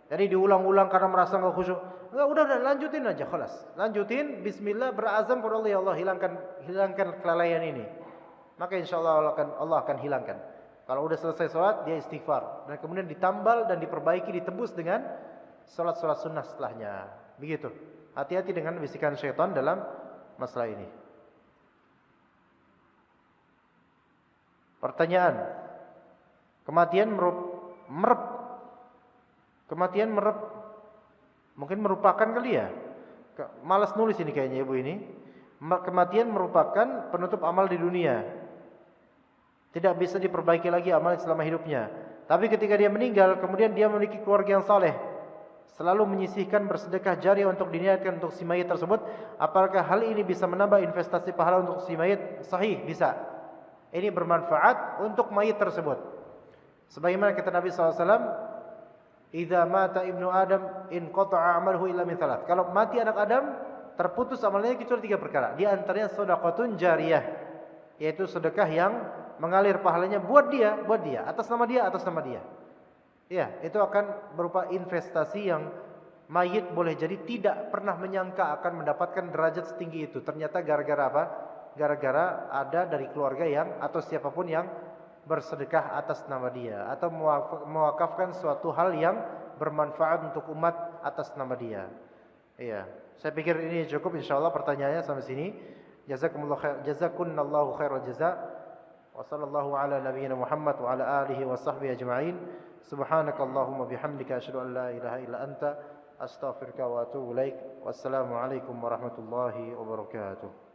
Jadi diulang-ulang karena merasa enggak khusyuk. Enggak, udah lanjutin aja, khalas. Lanjutin, bismillah, berazam kepada Allah, ya Allah, hilangkan kelalaian ini. Maka insyaallah Allah akan hilangkan. Kalau udah selesai salat, dia istighfar dan kemudian ditambal dan diperbaiki, ditebus dengan salat-salat sunnah setelahnya. Begitu. Hati-hati dengan bisikan syaitan dalam masalah ini. Pertanyaan. Kematian merep mungkin merupakan kali ya. Malas nulis ini kayaknya ibu ini. Kematian merupakan penutup amal di dunia. Tidak bisa diperbaiki lagi amal selama hidupnya. Tapi ketika dia meninggal, kemudian dia memiliki keluarga yang saleh, selalu menyisihkan bersedekah jariah untuk diniatkan untuk si mayit tersebut. Apakah hal ini bisa menambah investasi pahala untuk si mayit? Sahih, bisa. Ini bermanfaat untuk mayit tersebut. Sebagaimana kata Nabi SAW, "Idza mata ibnu Adam inqata'a 'amaluhu illa min thalath." Kalau mati anak Adam, terputus amalnya kecuali 3 perkara. Di antaranya sedekahun jariyah, yaitu sedekah yang mengalir pahalanya buat dia, atas nama dia, Ya, itu akan berupa investasi yang mayit boleh jadi tidak pernah menyangka akan mendapatkan derajat setinggi itu. Ternyata gara-gara apa? Gara-gara ada dari keluarga yang atau siapapun yang bersedekah atas nama dia atau mewakafkan suatu hal yang bermanfaat untuk umat atas nama dia. Iya, saya pikir ini cukup insyaallah pertanyaannya sampai sini. Jazakumullahu khairal jazaa. Wa sallallahu ala nabiyyina Muhammad wa ala alihi wa sahbihi ajma'in. Subhanakallahumma bihamdika asyhadu an la ilaha illa anta astaghfiruka wa atubu ilaik. Wassalamu alaikum warahmatullahi wabarakatuh.